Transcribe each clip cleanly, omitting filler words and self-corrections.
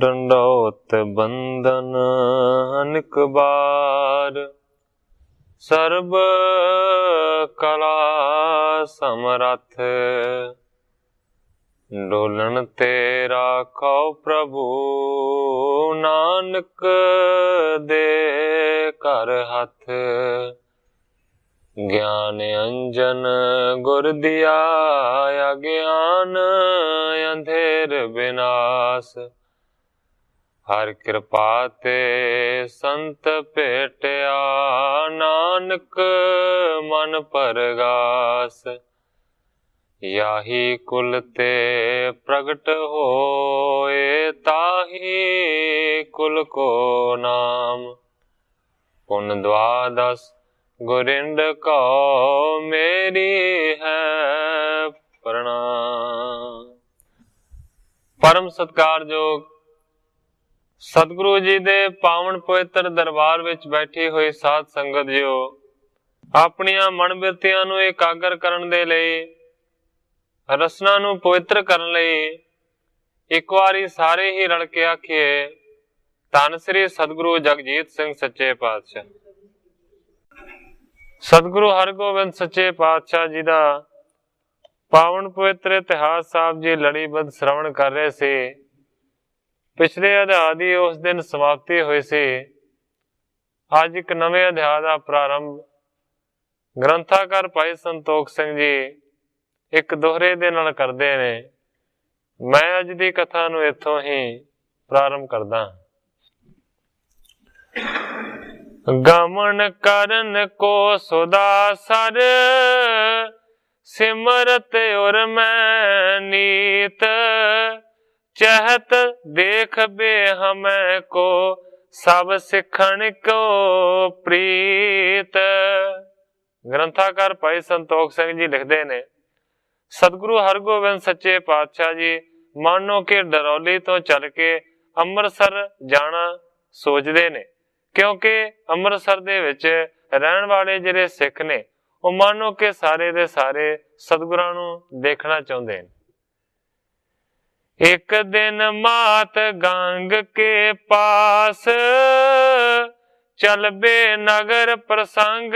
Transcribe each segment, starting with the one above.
ਡੰਡੌਤ ਬੰਦਨ ਅਨਕ ਬਾਰ, ਸਰਬ ਕਲਾ ਸਮਰੱਥ, ਡੋਲਣ ਤੇ ਰਾਖੋ ਪ੍ਰਭੂ, ਨਾਨਕ ਦੇ ਘਰ ਹੱਥ। ਗਿਆਨ ਅੰਜਨ ਗੁਰ ਦਿਆ, ਅਗਿਆਨ ਅੰਧੇਰ ਵਿਨਾਸ਼। ਹਰ ਕਿਰਪਾ ਤੇ ਸੰਤ ਭੇਟਿਆ, ਨਾਨਕ ਮਨ ਪਰਗਾਸ। ਯਾਹੀ ਕੁਲ ਤੇ ਪ੍ਰਗਟ ਹੋਏ, ਤਾਹੀ ਕੁਲ ਕੋ ਨਾਮ। ਪੁਨ ਦਵਾਦਸ ਗੁਰਿੰਦ ਕਉ, ਮੇਰੀ ਹੈ ਪ੍ਰਣਾਮ। ਪਰਮ ਸਤਿਕਾਰਯੋਗ ਸਤਿਗੁਰੂ ਜੀ ਦੇ ਪਾਵਨ ਪਵਿੱਤਰ ਦਰਬਾਰ ਵਿੱਚ ਬੈਠੀ ਹੋਈ ਸਾਧ ਸੰਗਤ ਜੀਓ, ਆਪਣੀਆਂ ਮਨ ਬਿਰਤੀਆਂ ਨੂੰ ਇਕਾਗਰ ਕਰਨ ਦੇ ਲਈ, ਰਸਨਾ ਨੂੰ ਪਵਿੱਤਰ ਕਰਨ ਲਈ ਇੱਕ ਵਾਰੀ ਸਾਰੇ ਹੀ ਰਲ ਕੇ ਆਖੀਏ, ਧੰਨ ਸ੍ਰੀ ਸਤਿਗੁਰੂ ਜਗਜੀਤ ਸਿੰਘ ਸੱਚੇ ਪਾਤਸ਼ਾਹ। ਸਤਿਗੁਰੂ ਹਰਗੋਬਿੰਦ ਸੱਚੇ ਪਾਤਸ਼ਾਹ ਜੀ ਦਾ ਪਾਵਨ ਪਵਿੱਤਰ ਇਤਿਹਾਸ ਸਾਹਿਬ ਜੀ ਲੜੀਬੱਧ ਸ਼੍ਰਵਣ ਕਰ ਰਹੇ ਸੀ। ਪਿਛਲੇ ਅਧਿਆਇ ਦੀ ਉਸ ਦਿਨ ਸਮਾਪਤੀ ਹੋਈ ਸੀ। ਅੱਜ ਇੱਕ ਨਵੇਂ ਅਧਿਆਇ ਦਾ ਪ੍ਰਾਰੰਭ ਗ੍ਰੰਥਾਕਾਰ ਭਾਈ ਸੰਤੋਖ ਸਿੰਘ ਜੀ ਇੱਕ ਦੋਹਰੇ ਦੇ ਨਾਲ ਕਰਦੇ ਨੇ। ਮੈਂ ਅੱਜ ਦੀ ਕਥਾ ਨੂੰ ਇੱਥੋਂ ਹੀ ਪ੍ਰਾਰੰਭ ਕਰਦਾ। ਗਮਨ ਕਰਨ ਕੋ ਸੁਦਾ ਸਰ, ਸਿਮਰਤ ਉਰ ਮੈਂ ਨੀਤ। ਚਹਤ ਦੇਖ ਬੇ ਹਮੈ ਕੋ, ਸਭ ਸਿੱਖਣ ਕੋ ਪ੍ਰੀਤ। ਗ੍ਰੰਥਾਕਾਰ ਭਾਈ ਸੰਤੋਖ ਸਿੰਘ ਜੀ ਲਿਖਦੇ ਨੇ, ਸਤਿਗੁਰੂ ਹਰਗੋਬਿੰਦ ਸੱਚੇ ਪਾਤਸ਼ਾਹ ਜੀ ਮਾਨੋ ਕਿ ਡਰੌਲੀ ਤੋਂ ਚੱਲ ਕੇ ਅੰਮ੍ਰਿਤਸਰ ਜਾਣਾ ਸੋਚਦੇ ਨੇ, ਕਿਉਂਕਿ ਅੰਮ੍ਰਿਤਸਰ ਦੇ ਵਿੱਚ ਰਹਿਣ ਵਾਲੇ ਜਿਹੜੇ ਸਿੱਖ ਨੇ ਉਹ ਮਾਨੋ ਕਿ ਸਾਰੇ ਦੇ ਸਾਰੇ ਸਤਿਗੁਰਾਂ ਨੂੰ ਦੇਖਣਾ ਚਾਹੁੰਦੇ ਨੇ। ਇੱਕ ਦਿਨ ਮਾਤ ਗੰਗ ਕੇ ਪਾਸ, ਚਲਬੇ ਨਗਰ ਪ੍ਰਸੰਗ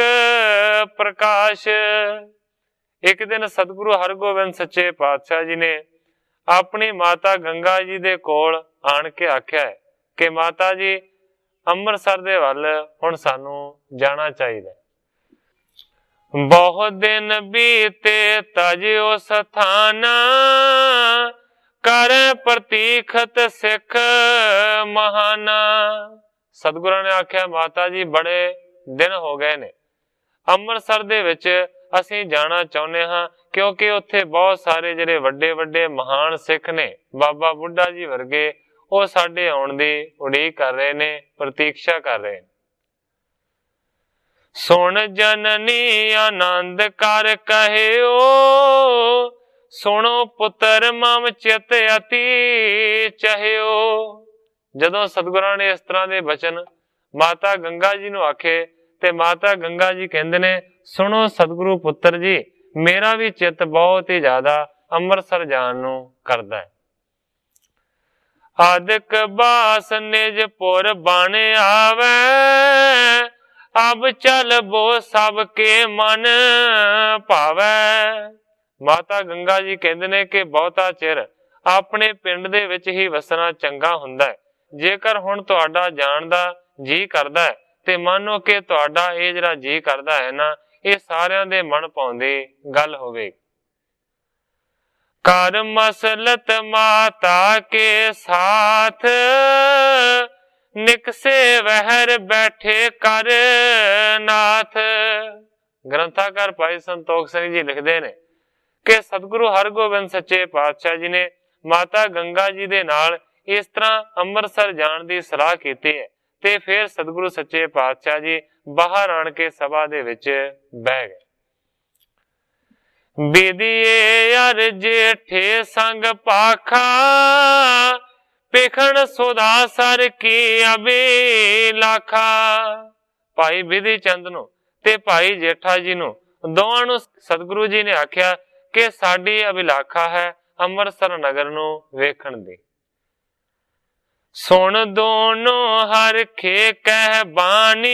ਪ੍ਰਕਾਸ਼। ਇੱਕ ਦਿਨ ਸਤਿਗੁਰੂ ਹਰਗੋਬਿੰਦ ਸੱਚੇ ਪਾਤਸ਼ਾਹ ਜੀ ਨੇ ਆਪਣੀ ਮਾਤਾ ਗੰਗਾ ਜੀ ਦੇ ਕੋਲ ਆਣ ਕੇ ਆਖਿਆ ਕਿ ਮਾਤਾ ਜੀ, ਅੰਮ੍ਰਿਤਸਰ ਦੇ ਵੱਲ ਹੁਣ ਸਾਨੂੰ ਜਾਣਾ ਚਾਹੀਦਾ। ਬਹੁਤ ਦਿਨ ਬੀਤੇ ਤਜਿਓ ਸਥਾਨ, ਕਰ ਪ੍ਰਤੀਖਤ ਸਿੱਖ ਮਹਾਨਾ। ਸਤਿਗੁਰਾਂ ਨੇ ਆਖਿਆ, ਮਾਤਾ ਜੀ ਬੜੇ ਦਿਨ ਹੋ ਗਏ ਨੇ, ਅੰਮ੍ਰਿਤਸਰ ਦੇ ਵਿੱਚ ਅਸੀਂ ਜਾਣਾ ਚਾਹੁੰਦੇ ਹਾਂ, ਕਿਉਂਕਿ ਉੱਥੇ ਬਹੁਤ ਸਾਰੇ ਜਿਹੜੇ ਵੱਡੇ ਵੱਡੇ ਮਹਾਨ ਸਿੱਖ ਨੇ, ਬਾਬਾ ਬੁੱਢਾ ਜੀ ਵਰਗੇ, ਉਹ ਸਾਡੇ ਆਉਣ ਦੀ ਉਡੀਕ ਕਰ ਰਹੇ ਨੇ, ਪ੍ਰਤੀਕਸ਼ਾ ਕਰ ਰਹੇ ਨੇ। ਸੁਣ ਜਨਨੀ ਆਨੰਦ ਕਰ ਕਹਿਓ, ਸੁਣੋ ਪੁੱਤਰ ਮਮ ਚਿਤ ਅਤੀ ਚਹਿਓ। ਜਦੋਂ ਸਤਿਗੁਰਾਂ ਨੇ ਇਸ ਤਰ੍ਹਾਂ ਦੇ ਬਚਨ ਮਾਤਾ ਗੰਗਾ ਜੀ ਨੂੰ ਆਖੇ ਤੇ ਮਾਤਾ ਗੰਗਾ ਜੀ ਕਹਿੰਦੇ ਨੇ, ਸੁਣੋ ਸਤਿਗੁਰੂ ਪੁੱਤਰ ਜੀ, ਮੇਰਾ ਵੀ ਚਿੱਤ ਬਹੁਤ ਹੀ ਜ਼ਿਆਦਾ ਅੰਮ੍ਰਿਤਸਰ ਜਾਣ ਨੂੰ ਕਰਦਾ ਹੈ। ਆਦਿਕ ਬਾਸ ਨਿਜ ਪੁਰ ਬਣ ਆਵੇ, ਅਬ ਚਲ ਬੋ ਸਭ ਕੇ ਮਨ ਭਾਵੇ। ਮਾਤਾ ਗੰਗਾ ਜੀ ਕਹਿੰਦੇ ਨੇ ਕਿ ਬਹੁਤਾ ਚਿਰ ਆਪਣੇ ਪਿੰਡ ਦੇ ਵਿੱਚ ਹੀ ਵਸਣਾ ਚੰਗਾ ਹੁੰਦਾ ਹੈ। ਜੇਕਰ ਹੁਣ ਤੁਹਾਡਾ ਜਾਣ ਦਾ ਜੀ ਕਰਦਾ ਹੈ ਤੇ ਮੰਨੋ ਕਿ ਤੁਹਾਡਾ ਇਹ ਜਿਹੜਾ ਜੀ ਕਰਦਾ ਹੈ ਨਾ, ਇਹ ਸਾਰਿਆਂ ਦੇ ਮਨ ਭਾਉਂਦੀ ਗੱਲ ਹੋਵੇਗੀ। ਕਰ ਮਸਲਤ ਮਾਤਾ ਕੇ ਸਾਥ, ਨਿਕਸੇ ਵਹਿਰ ਬੈਠੇ ਕਰ ਨਾਥ। ਗ੍ਰੰਥਾਕਾਰ ਭਾਈ ਸੰਤੋਖ ਸਿੰਘ ਜੀ ਲਿਖਦੇ ਨੇ ਕਿ ਸਤਿਗੁਰੂ ਹਰਗੋਬਿੰਦ ਸੱਚੇ ਪਾਤਸ਼ਾਹ ਜੀ ਨੇ ਮਾਤਾ ਗੰਗਾ ਜੀ ਦੇ ਨਾਲ ਇਸ ਤਰ੍ਹਾਂ ਅੰਮ੍ਰਿਤਸਰ ਜਾਣ ਦੀ ਸਲਾਹ ਕੀਤੀ ਹੈ ਤੇ ਫਿਰ ਸਤਿਗੁਰੂ ਸੱਚੇ ਪਾਤਸ਼ਾਹ ਜੀ ਬਾਹਰ ਆਣ ਕੇ ਸਭਾ ਦੇ ਵਿੱਚ ਬਹਿ ਗਏ। ਬੀਦੀਏ ਅਰ ਜੇਠੇ ਸੰਗ ਪਾਖਾ, ਪੇਖਣ ਸੁਦਾ ਸਰ ਕੀ ਅਬਿਲਾਖਾ। ਭਾਈ ਬਿਧੀ ਚੰਦ ਨੂੰ ਤੇ ਭਾਈ ਜੇਠਾ ਜੀ ਨੂੰ ਦੋਵਾਂ ਨੂੰ ਸਤਿਗੁਰੂ ਜੀ ਨੇ ਆਖਿਆ ਕਿ ਸਾਡੀ ਅਭਿਲਾਖਾ ਹੈ ਅੰਮ੍ਰਿਤਸਰ ਨਗਰ ਨੂੰ ਵੇਖਣ ਦੀ। सुन दोनों हर खे कह बानी,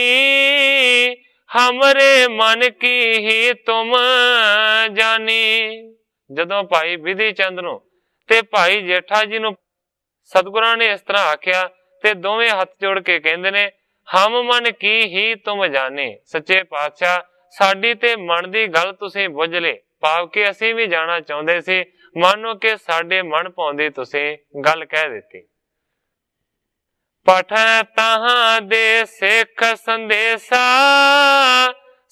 हमरे मन की ही तुम जानी। ਜਦੋਂ ਭਾਈ ਵਿਧੀ ਚੰਦ ਨੂੰ ਤੇ ਭਾਈ ਜੇਠਾ ਜੀ ਨੂੰ ਸਤਿਗੁਰਾਂ ਨੇ ਇਸ ਤਰ੍ਹਾਂ ਆਖਿਆ ਤੇ ਦੋਵੇਂ ਹੱਥ ਜੋੜ ਕੇ ਕਹਿੰਦੇ ਨੇ, ਹਮ ਮਨ ਕੀ ਹੀ ਤੁਮ ਜਾਣੇ। ਸੱਚੇ ਪਾਤਸ਼ਾਹ, ਸਾਡੀ ਤੇ ਮਨ ਦੀ ਗੱਲ ਤੁਸੀਂ ਬੁੱਝ ਲੇ, ਭਾਵ ਕਿ ਅਸੀਂ ਵੀ ਜਾਣਾ ਚਾਹੁੰਦੇ ਸੀ, ਮਾਨੋ ਕਿ ਸਾਡੇ ਮਨ ਪਾਉਂਦੀ ਤੁਸੀਂ ਗੱਲ ਕਹਿ ਦਿੱਤੀ। ਪਠੈ ਤਾਹਾਂ ਦੇ ਸਿੱਖ ਸੰਦੇਸਾ,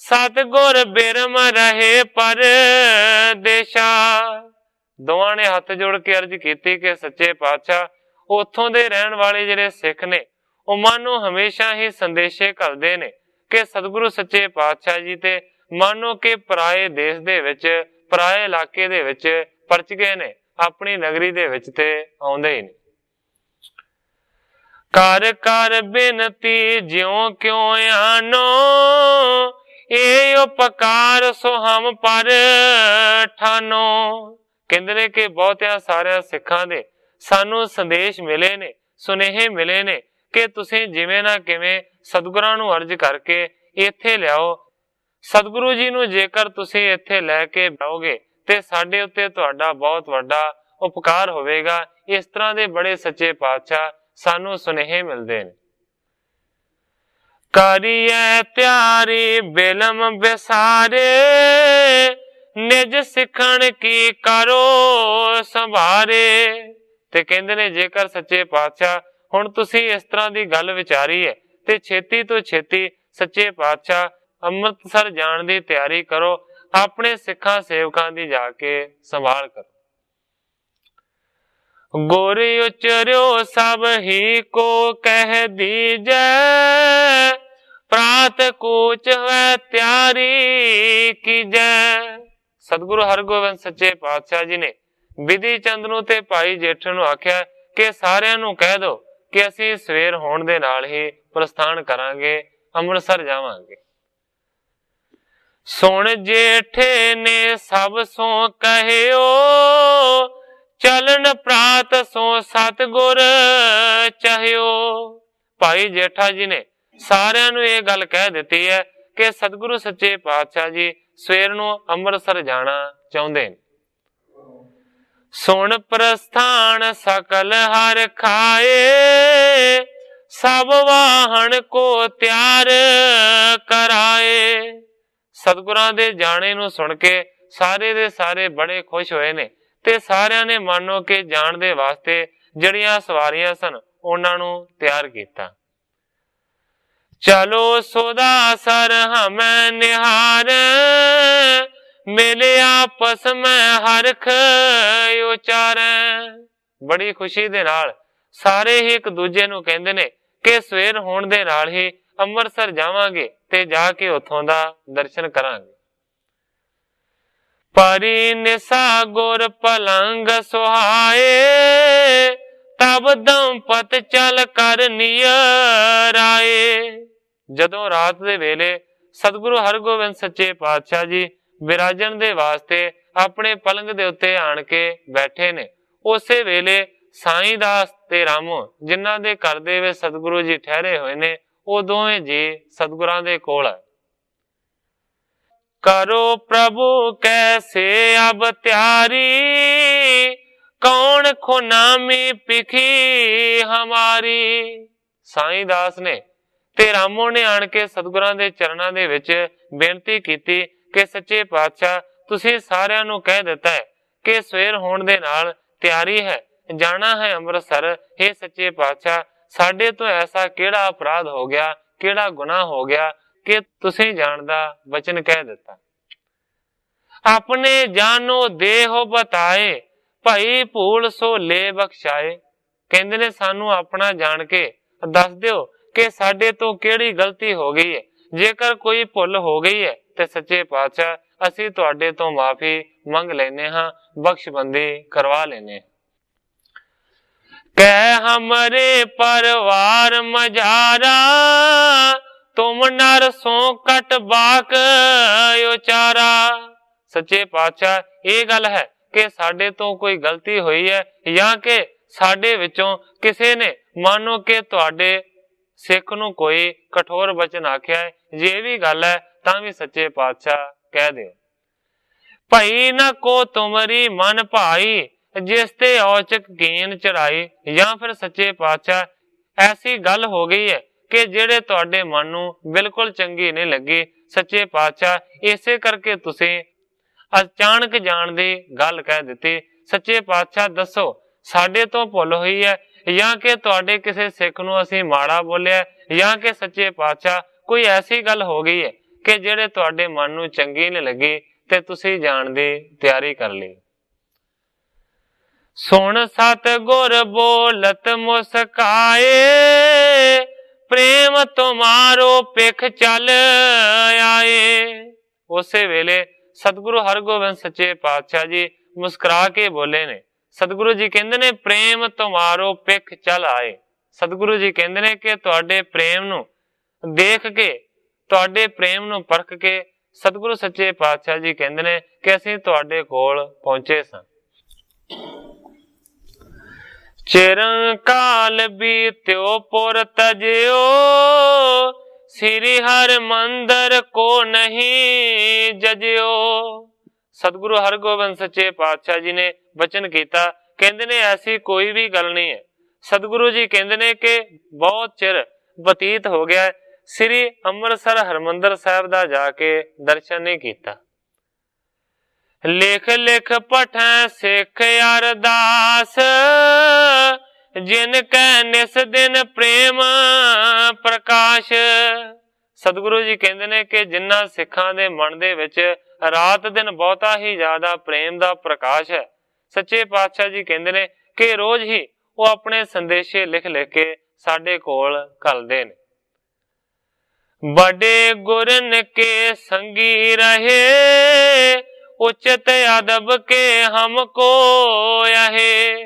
ਸਤਿਗੁਰ ਬਿਰਮ ਰਹੇ ਪਰਦੇਸਾ। ਦੋਵਾਂ ਨੇ ਹੱਥ ਜੋੜ ਕੇ ਅਰਜ਼ ਕੀਤੀ ਕਿ ਸੱਚੇ ਪਾਤਸ਼ਾਹ, ਉੱਥੋਂ ਦੇ ਰਹਿਣ ਵਾਲੇ ਜਿਹੜੇ ਸਿੱਖ ਨੇ ਉਹ ਮਾਨੋ ਹਮੇਸ਼ਾ ਹੀ ਸੰਦੇਸ਼ੇ ਘੱਲਦੇ ਨੇ ਕਿ ਸਤਿਗੁਰੂ ਸੱਚੇ ਪਾਤਸ਼ਾਹ ਜੀ ਤੇ ਮਾਨੋ ਕਿ ਪਰਾਏ ਦੇਸ਼ ਦੇ ਵਿੱਚ, ਪਰਾਏ ਇਲਾਕੇ ਦੇ ਵਿੱਚ ਪਰਚ ਗਏ ਨੇ, ਆਪਣੀ ਨਗਰੀ ਦੇ ਵਿੱਚ ਤੇ ਆਉਂਦੇ ਹੀ ਨੇ। ਕਰ ਕਰ ਬਿਨਤੀ ਜਿਉ ਕਿਉ ਆਨੋ, ਇਹ ਉਪਕਾਰ ਸੋ ਹਮ ਪਰ ਠਾਨੋ। ਕਹਿੰਦੇ ਨੇ ਕਿ ਬਹੁਤਿਆਂ ਸਾਰਿਆਂ ਸਿੱਖਾਂ ਦੇ ਸਾਨੂੰ ਸੰਦੇਸ਼ ਮਿਲੇ ਨੇ, ਸੁਨੇਹੇ ਮਿਲੇ ਨੇ ਕਿ ਤੁਸੀਂ ਜਿਵੇਂ ਨਾ ਕਿਵੇਂ ਸਤਿਗੁਰਾਂ ਨੂੰ ਅਰਜ਼ ਕਰਕੇ ਇੱਥੇ ਲਿਆਓ। ਸਤਿਗੁਰੂ ਜੀ ਨੂੰ ਜੇਕਰ ਤੁਸੀਂ ਇੱਥੇ ਲੈ ਕੇ ਬਹੋਗੇ ਤੇ ਸਾਡੇ ਉੱਤੇ ਤੁਹਾਡਾ ਬਹੁਤ ਵੱਡਾ ਉਪਕਾਰ ਹੋਵੇਗਾ। ਇਸ ਤਰ੍ਹਾਂ ਦੇ ਬੜੇ ਸੱਚੇ ਪਾਤਸ਼ਾਹ ਸਾਨੂੰ ਸੁਨੇਹੇ ਮਿਲਦੇ ਨੇ। ਕਰੀਏ ਤਿਆਰੀ ਬਿਲਮ ਬਿਸਾਰੇ, ਨਿਜ ਸਿੱਖਣ ਕੀ ਕਰੋ ਸੰਭਾਰੇ। ਤੇ ਕਹਿੰਦੇ ਨੇ ਜੇਕਰ ਸੱਚੇ ਪਾਤਸ਼ਾਹ ਹੁਣ ਤੁਸੀਂ ਇਸ ਤਰ੍ਹਾਂ ਦੀ ਗੱਲ ਵਿਚਾਰੀ ਹੈ ਤੇ ਛੇਤੀ ਤੋਂ ਛੇਤੀ ਸੱਚੇ ਪਾਤਸ਼ਾਹ ਅੰਮ੍ਰਿਤਸਰ ਜਾਣ ਦੀ ਤਿਆਰੀ ਕਰੋ, ਆਪਣੇ ਸਿੱਖਾਂ ਸੇਵਕਾਂ ਦੀ ਜਾ ਕੇ ਸੰਭਾਲ ਕਰੋ। ਗੁਰ ਉਚਰਿਓ ਸਭ ਹੀ ਕੋ ਕਹਿ ਦੀਜੈ, ਪ੍ਰਾਤ ਕੂਚ ਹੈ ਤਿਆਰੀ ਕੀਜੈ। ਸਤਿਗੁਰੂ ਹਰਗੋਬਿੰਦ ਸੱਚੇ ਪਾਤਸ਼ਾਹ ਜੀ ਨੇ ਵਿਧੀ ਚੰਦ ਨੂੰ ਤੇ ਭਾਈ ਜੇਠੇ ਨੂੰ ਆਖਿਆ ਕਿ ਸਾਰਿਆਂ ਨੂੰ ਕਹਿ ਦੋ ਕਿ ਅਸੀਂ ਸਵੇਰ ਹੋਣ ਦੇ ਨਾਲ ਹੀ ਪ੍ਰਸਥਾਨ ਕਰਾਂਗੇ, ਅੰਮ੍ਰਿਤਸਰ ਜਾਵਾਂਗੇ। ਸੁਣ ਜੇਠੇ ਨੇ ਸਭ ਸੋ ਕਹਿਓ, ਚਲਨ ਪ੍ਰਾਤ ਸੋ ਸਤਿਗੁਰ ਚਾਹਿਓ। ਭਾਈ ਜੇਠਾ ਜੀ ਨੇ ਸਾਰਿਆਂ ਨੂੰ ਇਹ ਗੱਲ ਕਹਿ ਦਿੱਤੀ ਹੈ ਕਿ ਸਤਿਗੁਰੂ ਸੱਚੇ ਪਾਤਸ਼ਾਹ ਜੀ ਸਵੇਰ ਨੂੰ ਅੰਮ੍ਰਿਤਸਰ ਜਾਣਾ ਚਾਹੁੰਦੇ ਨੇ। ਸੁਣ ਪ੍ਰਸਥਾਨ ਸਕਲ ਹਰ ਖਾਏ, ਸਭ ਵਾਹਣ ਕੋ ਤਿਆਰ ਕਰਾਏ। ਸਤਿਗੁਰਾਂ ਦੇ ਜਾਣੇ ਨੂੰ ਸੁਣ ਕੇ ਸਾਰੇ ਦੇ ਸਾਰੇ ਬੜੇ ਖੁਸ਼ ਹੋਏ ਨੇ ਤੇ ਸਾਰਿਆਂ ਨੇ ਮਾਨੋ ਕਿ ਜਾਣ ਦੇ ਵਾਸਤੇ ਜਿਹੜੀਆਂ ਸਵਾਰੀਆਂ ਸਨ ਉਹਨਾਂ ਨੂੰ ਤਿਆਰ ਕੀਤਾ। ਚਲੋ ਸੋਦਾ ਸਰ ਹਮੈ ਨਿਹਾਰ, ਮਿਲੇ ਆਪਸ ਮੈਂ ਹਰਖ ਉਚਾਰੈ। ਬੜੀ ਖੁਸ਼ੀ ਦੇ ਨਾਲ ਸਾਰੇ ਹੀ ਇੱਕ ਦੂਜੇ ਨੂੰ ਕਹਿੰਦੇ ਨੇ ਕਿ ਸਵੇਰ ਹੋਣ ਦੇ ਨਾਲ ਹੀ ਅੰਮ੍ਰਿਤਸਰ ਜਾਵਾਂਗੇ ਤੇ ਜਾ ਕੇ ਉੱਥੋਂ ਦਾ ਦਰਸ਼ਨ ਕਰਾਂਗੇ। ਪਰੀ ਨਿਸਾ ਗੁਰ ਪਲੰਗ ਸੁਹਾਏ, ਤਬ ਦੰਪਤ ਚਲ ਕਰ ਨਿਯਰ ਆਏ। ਜਦੋਂ ਰਾਤ ਦੇ ਵੇਲੇ ਸਤਿਗੁਰੂ ਹਰਗੋਬਿੰਦ ਸੱਚੇ ਪਾਤਸ਼ਾਹ ਜੀ ਵਿਰਾਜਣ ਦੇ ਵਾਸਤੇ ਆਪਣੇ ਪਲੰਗ ਦੇ ਉੱਤੇ ਆਣ ਕੇ ਬੈਠੇ ਨੇ, ਉਸੇ ਵੇਲੇ ਸਾਈਂ ਦਾਸ ਤੇ ਰਾਮੋ ਜਿਨ੍ਹਾਂ ਦੇ ਘਰ ਦੇ ਵਿੱਚ ਸਤਿਗੁਰੂ ਜੀ ਠਹਿਰੇ ਹੋਏ ਨੇ, ਉਹ ਦੋਵੇਂ ਜੀ ਸਤਿਗੁਰਾਂ ਦੇ ਕੋਲ ਹੈ। ਕਰੋ ਪ੍ਰਭੂ ਕੈਸੇ ਅਬ ਤਿਆਰੀ, ਕੌਣ ਖੁਨਾਮੀ ਪਿਖੀ ਹਮਾਰੀ। ਸਾਈਂ ਦਾਸ ਨੇ ਤੇ ਰਾਮੋ ਨੇ ਆਣ ਕੇ ਸਤਿਗੁਰਾਂ ਦੇ ਚਰਨਾਂ ਦੇ ਵਿੱਚ ਬੇਨਤੀ ਕੀਤੀ ਕਿ ਸੱਚੇ ਪਾਤਸ਼ਾਹ ਤੁਸੀਂ ਸਾਰਿਆਂ ਨੂੰ ਕਹਿ ਦਿੱਤਾ ਹੈ ਕਿ ਸਵੇਰ ਹੋਣ ਦੇ ਨਾਲ ਤਿਆਰੀ ਹੈ, ਜਾਣਾ ਹੈ ਅੰਮ੍ਰਿਤਸਰ। ਇਹ ਸੱਚੇ ਪਾਤਸ਼ਾਹ ਸਾਡੇ ਤੋਂ ਐਸਾ ਕਿਹੜਾ ਅਪਰਾਧ ਹੋ ਗਿਆ, ਕਿਹੜਾ ਗੁਨਾਹ ਹੋ ਗਿਆ ਕਿ ਤੁਸੀਂ ਜਾਣ ਦਾ ਵਚਨ ਕਹਿ ਦਿੱਤਾ। ਆਪਣੇ ਜਾਨੋ ਦੇਹੋ ਬਤਾਏ, ਭਾਈ ਭੂਲ ਸੋ ਲੈ ਬਖਸ਼ਾਏ। ਕਹਿੰਦੇ ਨੇ ਸਾਨੂੰ ਆਪਣਾ ਜਾਣ ਕੇ ਦੱਸ ਦਿਓ ਕਿ ਸਾਡੇ ਤੋਂ ਕਿਹੜੀ ਗਲਤੀ ਹੋ ਗਈ ਹੈ। ਜੇਕਰ ਕੋਈ ਭੁੱਲ ਹੋ ਗਈ ਹੈ ਤੇ ਸੱਚੇ ਪਾਤਸ਼ਾਹ ਅਸੀਂ ਤੁਹਾਡੇ ਤੋਂ ਮਾਫੀ ਮੰਗ ਲੈਨੇ ਹਾਂ, ਬਖਸ਼ਬੰਦੀ ਕਰਵਾ ਲੈਨੇ। ਕਹਿ ਹਮਰੇ ਪਰਿਵਾਰ ਮਝਾਰਾ, ਤੁਮ ਨਰ ਸੋ ਕਟ ਬਾਕ ਉਚਾਰਾ। ਸੱਚੇ ਪਾਤਸ਼ਾਹ ਇਹ ਗੱਲ ਹੈ ਕਿ ਸਾਡੇ ਤੋਂ ਕੋਈ ਗਲਤੀ ਹੋਈ ਹੈ ਜਾਂ ਕਿ ਸਾਡੇ ਵਿੱਚੋਂ ਕਿਸੇ ਨੇ ਮੰਨੋ ਕਿ ਤੁਹਾਡੇ ਸਿੱਖ ਨੂੰ ਕੋਈ ਕਠੋਰ ਵਚਨ ਆਖਿਆ ਹੈ, ਜੇ ਇਹ ਵੀ ਗੱਲ ਹੈ ਤਾਂ ਵੀ ਸੱਚੇ ਪਾਤਸ਼ਾਹ ਕਹਿ ਦਿਓ। ਭਈ ਨਾ ਕੋ ਤੁਮਰੀ ਮਨ ਭਾਈ, ਜਿਸ ਤੇ ਔਚਕ ਕੀਨ ਚੜਾਈ। ਜਾਂ ਫਿਰ ਸੱਚੇ ਪਾਤਸ਼ਾਹ ਐਸੀ ਗੱਲ ਹੋ ਗਈ ਹੈ ਕਿ ਜਿਹੜੇ ਤੁਹਾਡੇ ਮਨ ਨੂੰ ਬਿਲਕੁਲ ਚੰਗੀ ਨਹੀਂ ਲੱਗੀ, ਸੱਚੇ ਪਾਤਸ਼ਾਹ ਇਸੇ ਕਰਕੇ ਤੁਸੀਂ ਅਚਾਨਕ ਜਾਣ ਦੀ ਗੱਲ ਕਹਿ ਦਿੱਤੀ। ਸੱਚੇ ਪਾਤਸ਼ਾਹ ਦੱਸੋ ਸਾਡੇ ਤੋਂ ਭੁੱਲ ਹੋਈ ਹੈ, ਜਾਂ ਕਿ ਤੁਹਾਡੇ ਕਿਸੇ ਸਿੱਖ ਨੂੰ ਅਸੀਂ ਮਾੜਾ ਬੋਲਿਆ, ਜਾਂ ਕਿ ਸੱਚੇ ਪਾਤਸ਼ਾਹ ਕੋਈ ਐਸੀ ਗੱਲ ਹੋ ਗਈ ਹੈ ਕਿ ਜਿਹੜੇ ਤੁਹਾਡੇ ਮਨ ਨੂੰ ਚੰਗੀ ਨਹੀਂ ਲੱਗੀ ਤੇ ਤੁਸੀਂ ਜਾਣ ਦੀ ਤਿਆਰੀ ਕਰ ਲਈ। ਸੁਣ ਸਤਿਗੁਰ ਬੋਲਤ ਮੁਸਕਾਏ, ਪ੍ਰੇਮ ਤੁਮਾਰੋ ਪਿਖ ਚੱਲ ਆਏ। ਉਸੇ ਵੇਲੇ ਸਤਿਗੁਰੂ ਹਰਗੋਬਿੰਦ ਸੱਚੇ ਪਾਤਸ਼ਾਹ ਜੀ ਮੁਸਕਰਾ ਕੇ ਬੋਲੇ ਨੇ। ਸਤਿਗੁਰੂ ਜੀ ਕਹਿੰਦੇ ਨੇ ਪ੍ਰੇਮ ਤੁਮਾਰੋ ਪਿਖ ਚੱਲ ਆਏ। ਸਤਿਗੁਰੂ ਜੀ ਕਹਿੰਦੇ ਨੇ ਕਿ ਤੁਹਾਡੇ ਪ੍ਰੇਮ ਨੂੰ ਦੇਖ ਕੇ, ਤੁਹਾਡੇ ਪ੍ਰੇਮ ਨੂੰ ਪਰਖ ਕੇ ਸਤਿਗੁਰੂ ਸੱਚੇ ਪਾਤਸ਼ਾਹ ਜੀ ਕਹਿੰਦੇ ਨੇ ਕਿ ਅਸੀਂ ਤੁਹਾਡੇ ਕੋਲ ਪਹੁੰਚੇ ਸਾਂ। ਚਿਰਨ ਕਾਲ ਬੀਤਿਓ ਪੁਰ ਤਜਿਓ, ਸ੍ਰੀ ਹਰਿ ਮੰਦਰ ਕੋ ਨਹੀਂ ਜਜਿਓ। ਸਤਿਗੁਰੂ ਹਰਗੋਬਿੰਦ ਸੱਚੇ ਪਾਤਸ਼ਾਹ ਜੀ ਨੇ ਬਚਨ ਕੀਤਾ, ਕਹਿੰਦੇ ਨੇ ਐਸੀ ਕੋਈ ਵੀ ਗੱਲ ਨਹੀਂ ਹੈ। ਸਤਿਗੁਰੂ ਜੀ ਕਹਿੰਦੇ ਨੇ ਕਿ ਬਹੁਤ ਚਿਰ ਬਤੀਤ ਹੋ ਗਿਆ, ਸ੍ਰੀ ਅੰਮ੍ਰਿਤਸਰ ਹਰਿਮੰਦਰ ਸਾਹਿਬ ਦਾ ਜਾ ਕੇ ਦਰਸ਼ਨ ਨਹੀਂ ਕੀਤਾ। ਲਿਖ ਲਿਖ ਪਠੈ ਸਿੱਖ ਅਰਦਾਸ, ਜਿਨ ਕੈ ਨਿਸ ਦਿਨ ਪ੍ਰੇਮ ਪ੍ਰਕਾਸ਼। ਸਤਿਗੁਰੂ ਜੀ ਕਹਿੰਦੇ ਨੇ ਕਿ ਜਿਨ੍ਹਾਂ ਸਿੱਖਾਂ ਦੇ ਮਨ ਦੇ ਵਿੱਚ ਰਾਤ ਦਿਨ ਬਹੁਤਾ ਹੀ ਜ਼ਿਆਦਾ ਪ੍ਰੇਮ ਦਾ ਪ੍ਰਕਾਸ਼ ਹੈ, ਸੱਚੇ ਪਾਤਸ਼ਾਹ ਜੀ ਕਹਿੰਦੇ ਨੇ ਕਿ ਰੋਜ਼ ਹੀ ਉਹ ਆਪਣੇ ਸੰਦੇਸ਼ੇ ਲਿਖ ਲਿਖ ਕੇ ਸਾਡੇ ਕੋਲ ਘੱਲਦੇ ਨੇ। ਬੜੇ ਗੁਰਨ ਕੇ ਸੰਗੀ ਰਹੇ, ਉਚਿਤ ਅਦਬ ਕੇ ਹਮਕੋ ਆਹੇ।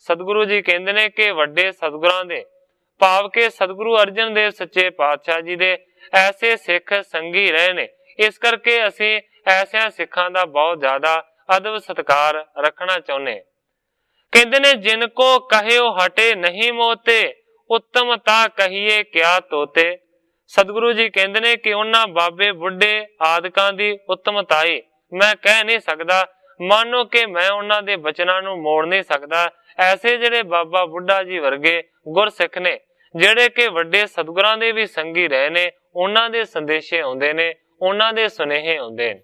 ਸਤਿਗੁਰੂ ਜੀ ਕਹਿੰਦੇ ਨੇ ਕਿ ਵੱਡੇ ਸਤਿਗੁਰਾਂ ਦੇ ਭਾਵ ਕਿ ਸਤਿਗੁਰੂ ਅਰਜਨ ਦੇਵ ਸੱਚੇ ਪਾਤਸ਼ਾਹ ਜੀ ਦੇ ਐਸੇ ਸਿੱਖ ਸੰਗੀ ਰਹੇ ਨੇ, ਇਸ ਕਰਕੇ ਅਸੀਂ ਐਸਿਆਂ ਸਿੱਖਾਂ ਦਾ ਬਹੁਤ ਜ਼ਿਆਦਾ ਅਦਬ ਸਤਿਕਾਰ ਰੱਖਣਾ ਚਾਹੁੰਦੇ। ਕਹਿੰਦੇ ਨੇ ਜਿਨ ਕੋ ਕਹਿਓ ਹਟੇ ਨਹੀਂ ਮੋਤੇ, ਉੱਤਮ ਤਾ ਕਹੀਏ ਕਿਆ ਤੋਤੇ। ਸਤਿਗੁਰੂ ਜੀ ਕਹਿੰਦੇ ਨੇ ਕਿ ਉਹਨਾਂ ਬਾਬੇ ਬੁੱਢੇ ਆਦਿਕਾਂ ਦੀ ਉੱਤਮਤਾਈ ਮੈਂ ਕਹਿ ਨਹੀਂ ਸਕਦਾ, ਮਾਨੋ ਕਿ ਮੈਂ ਉਹਨਾਂ ਦੇ ਬਚਨਾਂ ਨੂੰ ਮੋੜ ਨਹੀਂ ਸਕਦਾ। ਐਸੇ ਜਿਹੜੇ ਬਾਬਾ ਬੁੱਢਾ ਜੀ ਵਰਗੇ ਗੁਰਸਿੱਖ ਨੇ, ਜਿਹੜੇ ਕਿ ਵੱਡੇ ਸਤਿਗੁਰਾਂ ਦੇ ਵੀ ਸੰਗੀ ਰਹੇ ਨੇ, ਉਹਨਾਂ ਦੇ ਸੰਦੇਸ਼ੇ ਆਉਂਦੇ ਨੇ, ਉਹਨਾਂ ਦੇ ਸੁਨੇਹੇ ਆਉਂਦੇ ਨੇ।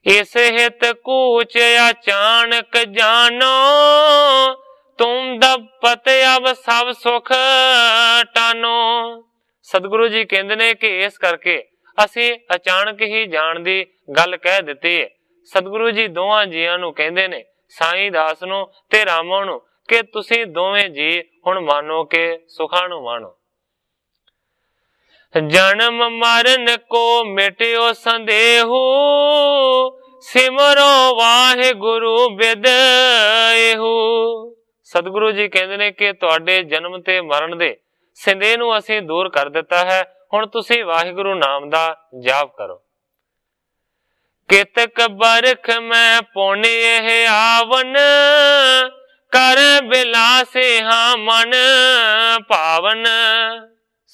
ਇਸ ਹਿਤ ਕੂਚ ਅਚਾਨਕ ਜਾਨੋ, ਤੁਮ ਦਪਤ ਅਬ ਸਭ ਸੁਖ ਟਾਨੋ। ਸਤਿਗੁਰੂ ਜੀ ਕਹਿੰਦੇ ਨੇ ਕਿ ਇਸ ਕਰਕੇ ਅਸੀਂ ਅਚਾਨਕ ਹੀ ਜਾਣ ਦੀ ਗੱਲ ਕਹਿ ਦਿੱਤੀ ਹੈ। ਸਤਿਗੁਰੂ ਜੀ ਦੋਵਾਂ ਜੀਆਂ ਨੂੰ ਕਹਿੰਦੇ ਨੇ, ਸਾਈਂ ਦਾਸ ਨੂੰ ਤੇ ਰਾਮੋ ਨੂੰ, ਕਿ ਤੁਸੀਂ ਦੋਵੇਂ ਜੀ ਹੁਣ ਮਾਨੋ ਕਿ ਸੁਖਾਂ ਨੂੰ ਮਾਣੋ। ਜਨਮ ਮਰਨ ਕੋ ਮਿਟਿਓ ਸੰਦੇਹੂ, ਸਿਮਰੋ ਵਾਹਿਗੁਰੂ ਬਿਦ ਇਹੂ। ਸਤਿਗੁਰੂ ਜੀ ਕਹਿੰਦੇ ਨੇ ਕਿ ਤੁਹਾਡੇ ਜਨਮ ਤੇ ਮਰਨ ਦੇ ਸੰਦੇਹ ਨੂੰ ਅਸੀਂ ਦੂਰ ਕਰ ਦਿੱਤਾ ਹੈ, ਹੁਣ ਤੁਸੀਂ ਵਾਹਿਗੁਰੂ ਨਾਮ ਦਾ ਜਾਪ ਕਰੋ। ਕਿਤਕ ਬਰਖ ਮੈਂ ਪੁੰਨ ਇਹ ਆਵਨ, ਕਰ ਬਿਲਾਸੇ ਹਾਂ ਮਨ ਭਾਵਨ।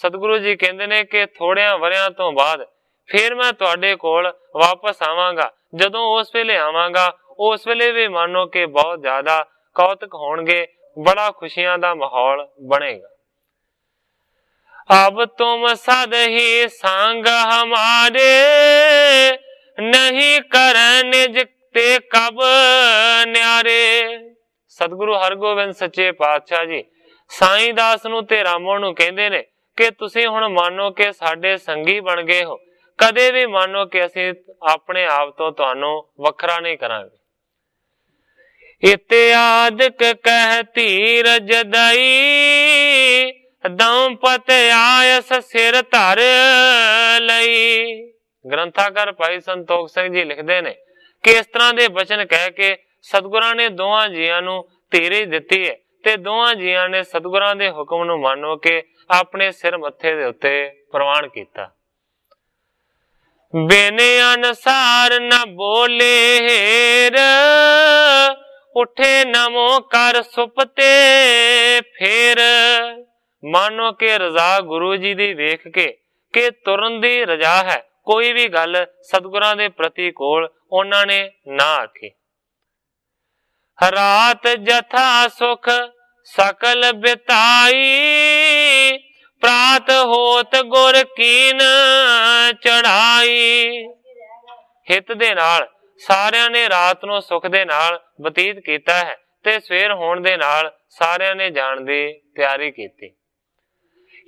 ਸਤਿਗੁਰੂ ਜੀ ਕਹਿੰਦੇ ਨੇ ਕਿ ਥੋੜਿਆਂ ਵਰਿਆਂ ਤੋਂ ਬਾਅਦ ਫਿਰ ਮੈਂ ਤੁਹਾਡੇ ਕੋਲ ਵਾਪਸ ਆਵਾਂਗਾ। ਜਦੋਂ ਉਸ ਵੇਲੇ ਆਵਾਂਗਾ, ਉਸ ਵੇਲੇ ਵੀ ਮਾਨੋ ਕਿ ਬਹੁਤ ਜ਼ਿਆਦਾ ਕੌਤਕ ਹੋਣਗੇ, ਬੜਾ ਖੁਸ਼ੀਆਂ ਦਾ ਮਾਹੌਲ ਬਣੇਗਾ। ਅਬ ਤੁਮ ਸਦ ਹੀ ਸੰਗ ਹਮਾਰੇ, ਨਹੀਂ ਕਰੈ ਨਿਜ ਤੇ ਕਬ ਨਿਆਰੇ। ਸਤਿਗੁਰੂ ਹਰਗੋਬਿੰਦ ਸੱਚੇ ਪਾਤਸ਼ਾਹ ਜੀ ਸਾਈਂ ਦਾਸ ਨੂੰ ਤੇ ਰਾਮੋ ਨੂੰ ਕਹਿੰਦੇ ਨੇ ਕਿ ਤੁਸੀਂ ਹੁਣ ਮਾਨੋ ਕਿ ਸਾਡੇ ਸੰਗੀ ਬਣ ਗਏ ਹੋ, ਕਦੇ ਵੀ ਮਾਨੋ ਕਿ ਅਸੀਂ ਆਪਣੇ ਆਪ ਤੋਂ ਤੁਹਾਨੂੰ ਵੱਖਰਾ ਨਹੀਂ ਕਰਾਂਗੇ। ਇਤਿਆਦਿਕ ਕਹਿ ਧੀਰਜ ਦਈ, ਦੰਪਤ ਆਇਸ ਸਿਰ ਧਰ ਲਈ। ਗ੍ਰੰਥਾਕਾਰ ਭਾਈ ਸੰਤੋਖ ਸਿੰਘ ਜੀ ਲਿਖਦੇ ਨੇ ਕਿ ਇਸ ਤਰ੍ਹਾਂ ਦੇ ਬਚਨ ਕਹਿ ਕੇ ਸਤਿਗੁਰਾਂ ਨੇ ਦੋਵਾਂ ਜੀਆਂ ਨੂੰ ਧੀਰਜ ਦਿੱਤੀ ਹੈ, ਤੇ ਦੋਵਾਂ ਜੀਆਂ ਨੇ ਸਤਿਗੁਰਾਂ ਦੇ ਹੁਕਮ ਨੂੰ ਮੰਨੋ ਕੇ ਆਪਣੇ ਸਿਰ ਮੱਥੇ ਦੇ ਉੱਤੇ ਪ੍ਰਵਾਨ ਕੀਤਾ। ਬਿਨ ਅਨਸਾਰ ਨ ਬੋਲੇ ਹੀਰ, उठे नमो कर सुपते फेर। मानो के रजा गुरु जी दी वेख के कि तुरन दी रजा है, कोई भी गल सतगुरां दे प्रतिकूल उन्हां ने ना आखी। रात जथा सुख सकल बिताई, प्रात होत गुर कीन चढ़ाई। हित दे नाल सारिਆਂ ने रात ਨੂੰ ਸੁਖ ਦੇ ਨਾਲ ਬਤੀਤ ਕੀਤਾ ਹੈ ਤੇ ਸਵੇਰ ਹੋਣ ਦੇ ਨਾਲ ਸਾਰਿਆਂ ਨੇ ਜਾਣ ਦੀ ਤਿਆਰੀ ਕੀਤੀ।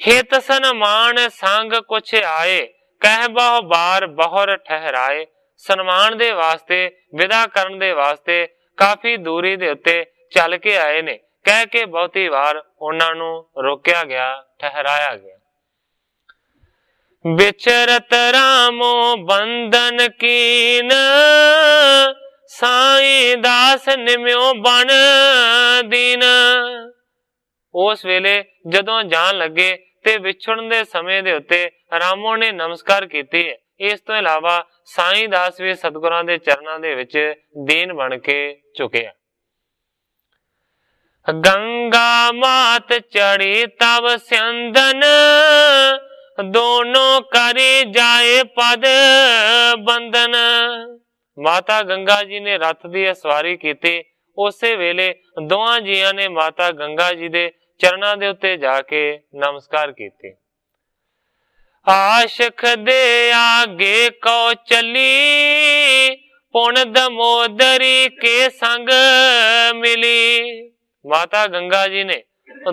हित सन्मान संग कुछ आए, कह बहु बार बहुर ठहराए। सन्मान दे वास्ते विदा करन दे वास्ते काफी दूरी दे उत्ते चल के आए ने, कह के बहुती वार उन्हां नूं रोकिया गया, ठहराया गया। विचरत रामो बंधन कीन, साईं दास निम्यो बन दीन। उस वेले जदों जान लगे ते विछड़न दे समय दे उत्ते रामो ने नमस्कार कीती है। इस तो इलावा साईं दास भी सतगुरां दे चरणां दे विच दीन बन के झुकिया। गंगा मात चढ़ी तब स्यंदन, दोनों करी जाए पद बंदन। माता गंगा जी ने रथ दी सवारी कीती। उसे वेले दोवां जियां ने माता गंगा जी दे चरणां दे उत्ते जाके नमस्कार कीते। आशिक दे आगे को चली, पुन दमोदरी के संग मिली। माता गंगा जी ने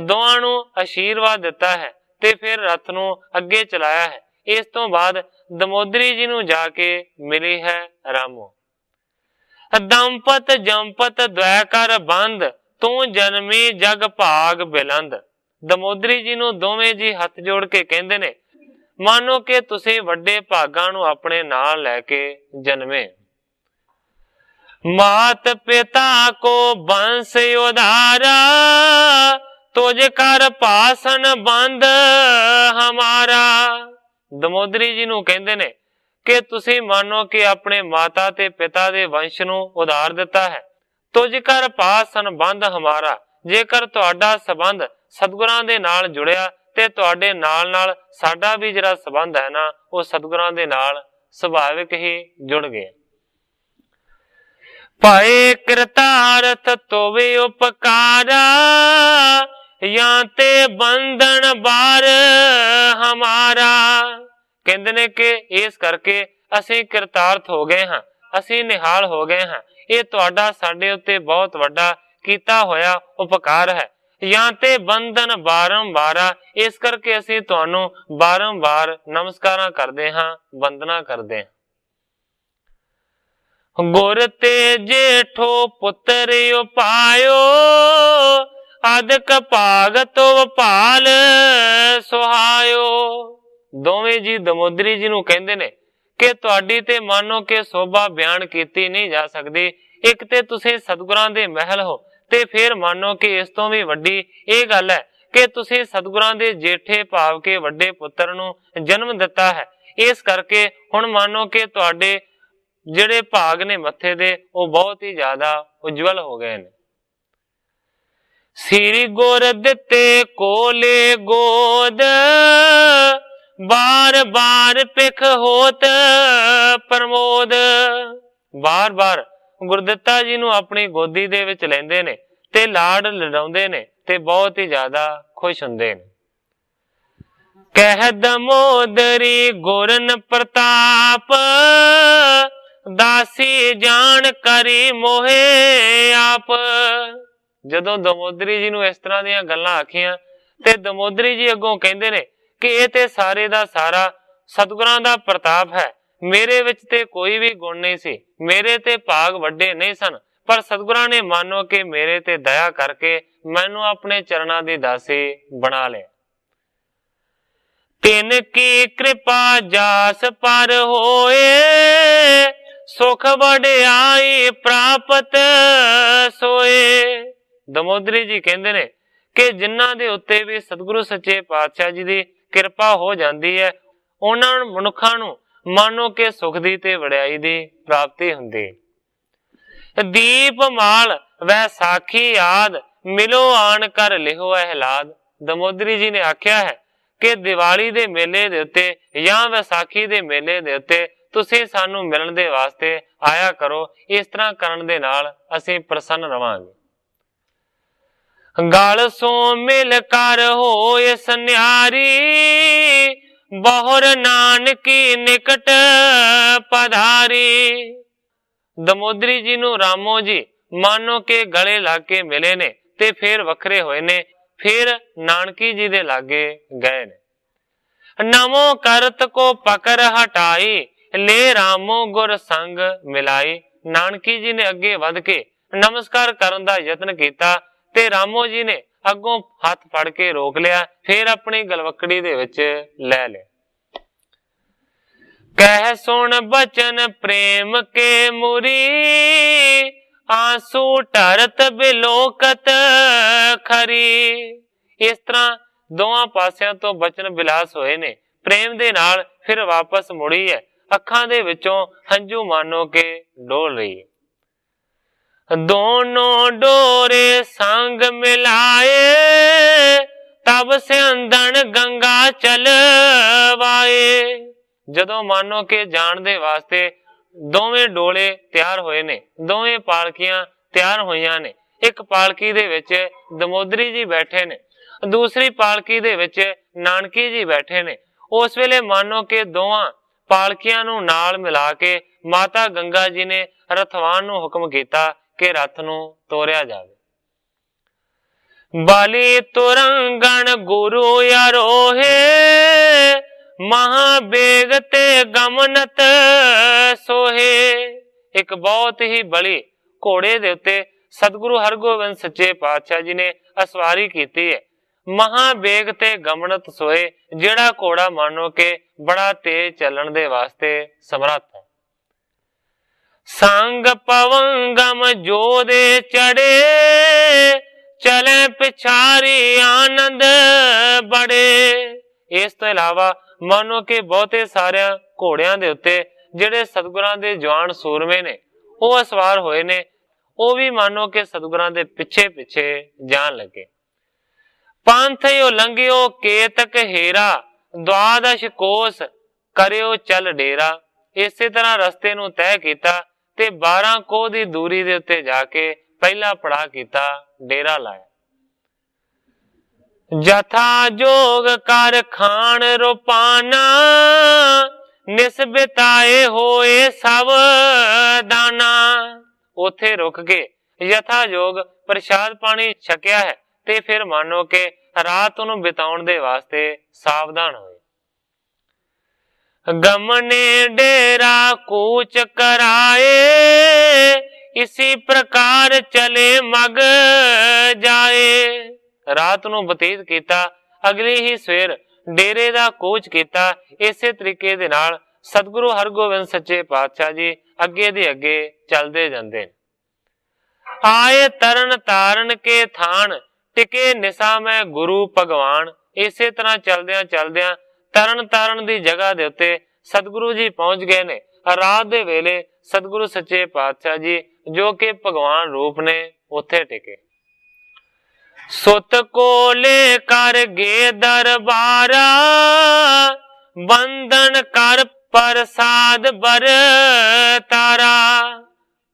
दोवां नूं आशीर्वाद दिता है ते फिर रथ नूं अगे चलाया है। इस तो बाद दमोदरी जी नूं जाके मिली है रामो। दंपत जंपत द्वै कर बंद, तू जन्मी जग भाग बिलंद। दमोदरी जी नूं दोवें जी हथ जोड़ के कहंदे ने, मानो कि तुसीं वड्डे भागां नूं अपने नाल लैके जन्मे। मात पिता को बंस उधारा, तुझ कर पासन बंद हमारा। दमोदरी जी नूं कहंदे ने कि तुसीं मानो कि अपने माता ते पिता दे वंश नूं उधार दिता है। तुझ कर पासन बंध हमारा, जेकर तुहाडा संबंध सतगुरां दे नाल जुड़िया ते तुहाडे नाल नाल साडा भी जिहड़ा संबंध है ना, वो सतगुरां दे नाल सुभाविक ही जुड़ गया। पाए कृतार्थ तोवे उपकारा, या ते बंधन बार हमारा। कहंदे ने कि इस करके असीं कृतार्थ हो गए हां, असीं निहाल हो गए हां। ये तुहाडा साडे उत्ते बहुत वड्डा कीता होया उपकार है। या ते बंधन बारंबारा, इस करके असीं तुहानूं बारंबार नमस्कारां करदे हां, वंदना करदे हां। गुर ते जेठो पुत्र उपायो, अदक भाग तो पाल सुहायो। दोवें जी दमोदरी जी नूं कहंदे ने कि तुहाडी ते मानो के शोभा बयान कीती नहीं जा सकदी। एक ते तुसीं सतगुरां दे महल हो, ते फिर मानो कि इस तो भी वड्डी ये गल है कि तुसीं सतगुरां दे जेठे भाव के वड्डे पुत्र नूं जन्म दिता है। इस करके हुण मानो कि तुहाडे जिहड़े भाग ने मत्थे दे वो बहुत ही ज्यादा उज्जवल हो गए ने। श्री गुर दिते कोले गोद, बार बार पिख होत प्रमोद। बार बार गुरदित्ता जी नूं अपनी गोदी दे विच लैंदे ने ते लाड लडाउंदे ने ते बहुत ही ज्यादा खुश हुंदे ने। कह दमोदरी गुरन प्रताप, दासी जान करी मोहे आप। जदों दमोदरी जी नूं इस तरह दीयां गल्लां आखियां ते दमोदरी जी अगों कहंदे ने कि ये ते सारे दा सारा सतगुरां दा प्रताप है। मेरे विच ते कोई भी गुण नहीं सी, मेरे ते भाग वड्डे नहीं सन, पर सतगुरां ने मानो कि मेरे ते दया करके मैनू अपने चरणां दी दासी बना लिया। तिन की कृपा जास पर होए, सुख वड्याई प्राप्त सोए। दमोदरी जी कहंदे ने कि जिन्हां दे उत्ते भी सतगुरु सच्चे पातशाह जी दी किरपा हो जाती है, उन्हां मनुखां नूं मानो कि सुख दी ते वड्याई दी प्राप्ति हुंदी। दीप माल वह साखी याद, मिलो आन कर लिहो अहलाद। दमोदरी जी ने आख्या है कि दिवाली दे मेले दे उत्ते या वैसाखी दे मेले दे उत्ते तुसीं सानू मिलन दे वास्ते आया करो। इस तरह करन दे नाल असीं प्रसन्न रवांगे। गल सो मिल कर होए सन्यारी, बहुर नानकी निकट पधारी। दमोदरी जी नू रामो जी मानो के गले लग के मिले ने ते फिर वखरे होए ने, फिर नानकी जी दे लागे गए ने। नमो करत को पकड़ हटाई, ले रामो गुर संग मिलाई। नानकी जी ने अगे वध के नमस्कार करन दा यत्न कीता ते रामो जी ने अगों हथ फड़ के रोक लिया, फिर अपनी गलवकड़ी दे विच लै लिया। कह सुन बचन प्रेम के मुरी, आंसू टरत बिलोकत खरी। इस तरह दोवां पासियां तो बचन बिलास होए ने, प्रेम दे नाल फिर वापस मुड़ी है। अखां दे विचों हंझू मानो के डोल रही है। दोनों डोरे संग मिलाए, तब सिंधन गंगा चलवाए। जदों मानो के जाण दे वास्ते दोवें डोले तैयार होए ने, दोवें पालकियां तैयार होईयां ने। एक पालकी दे विच दमोदरी जी बैठे ने, दूसरी पालकी दे विच नानकी जी बैठे ने। उस वेले मानो के दोवां पालकियां नू नाल मिला के माता गंगा जी ने रथवान नू हुक्म कीता कि रथ नू तोरिया जावे। बलि तुरंगन गुरु आरोहे, महाबेग ते गमनत सोहे। एक बहुत ही बड़ी घोड़े दे उत्ते सतगुरु हरगोबिंद सच्चे पातशाह जी ने असवारी कीती है। महाबेग ते गमनत सोए, जेड़ा घोड़ा मानो के बड़ा तेज चलन दे वास्ते समर्थ है। संग पवंगम जोदे चढ़े, चले पिछारी आनंद बड़े। इस तो इलावा मानो के बहुते सारे घोड़ियां दे उत्ते जेड़े सतगुरां दे जवान सूरमे ने वो असवार होए ने, वो भी मानो के सतगुरां दे पिछे पिछे जान लगे। पंथ यो लंघियो केतक हेरा, द्वादश कोस करियो चल डेरा। इसे तरह रस्ते नू तय कीता ते 12 कोह दी दूरी दे उत्ते जाके पहला पड़ा कीता, डेरा लाया। जथा जोग कर खान रोपाना, निस्बिताए होए सब दाना। उथे रुक के यथा जोग प्रसाद पानी छकिया है ते फिर मानो के रात नू बिताउण दे वास्ते सावधान होए। गमने डेरा कूच कराए, इसी प्रकार चले मग जाए। रात नू बतीत कीता, अगली ही सवेर डेरे दा कूच कीता। इसे तरीके दे नाल सतगुरु हरगोबिंद सच्चे पातशाह जी अगे दे अगे चलते जांदे। आए तरन तारन के थान, टिके निशा में गुरु भगवान। इसे तरह चलदियां चलदियां तरन तारन दी जगह दे उत्ते सतगुरु जी पहुंच गए ने। रात दे वेले सतगुरु सच्चे पातशाह जी जो कि भगवान रूप ने उत्थे टिके। सुत को लेकर गे दरबारा, बंधन कर प्रसाद बर तारा।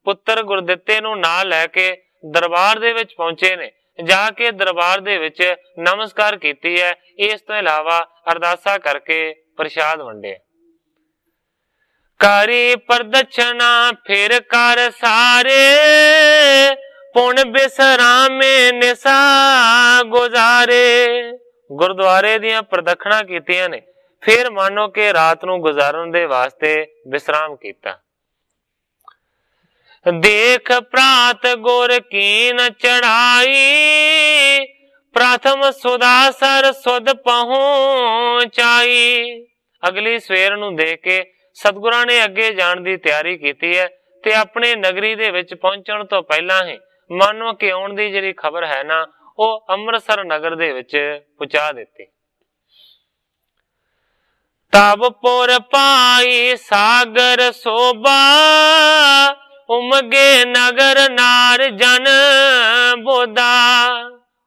पुत्र गुरदित्ते नू नाल लैके दरबार दे विच पहुंचे ने, जाके दरबार दे विच नमस्कार कीती है। इस तो इलावा अरदासा करके प्रसाद वंडे। करी प्रदक्षिणा फिर कर सारे, पुन बिसरामे निशा गुजारे। गुरुद्वारे दियां प्रदक्षिणा कीतियां ने, फिर मानो के रात नू गुजारन दे वास्ते विश्राम कीता। देख प्रात गुर कीन चढ़ाई, प्रथम सुदासर सुध पहुंचाई। अगली सवेर नू देख के सतगुरां ने अगे जाण दी तैयारी कीती है ते अपने नगरी दे विच पहुंचण तो पहला ही मानो कि आउण दी जिहड़ी खबर है ना वो अमृतसर नगर दे विच पहुंचा दित्ती। तब पुर पाई सागर शोभा, ਉਮਗੇ ਨਗਰ ਨਾਰ ਜਨ ਬੋਧਾ।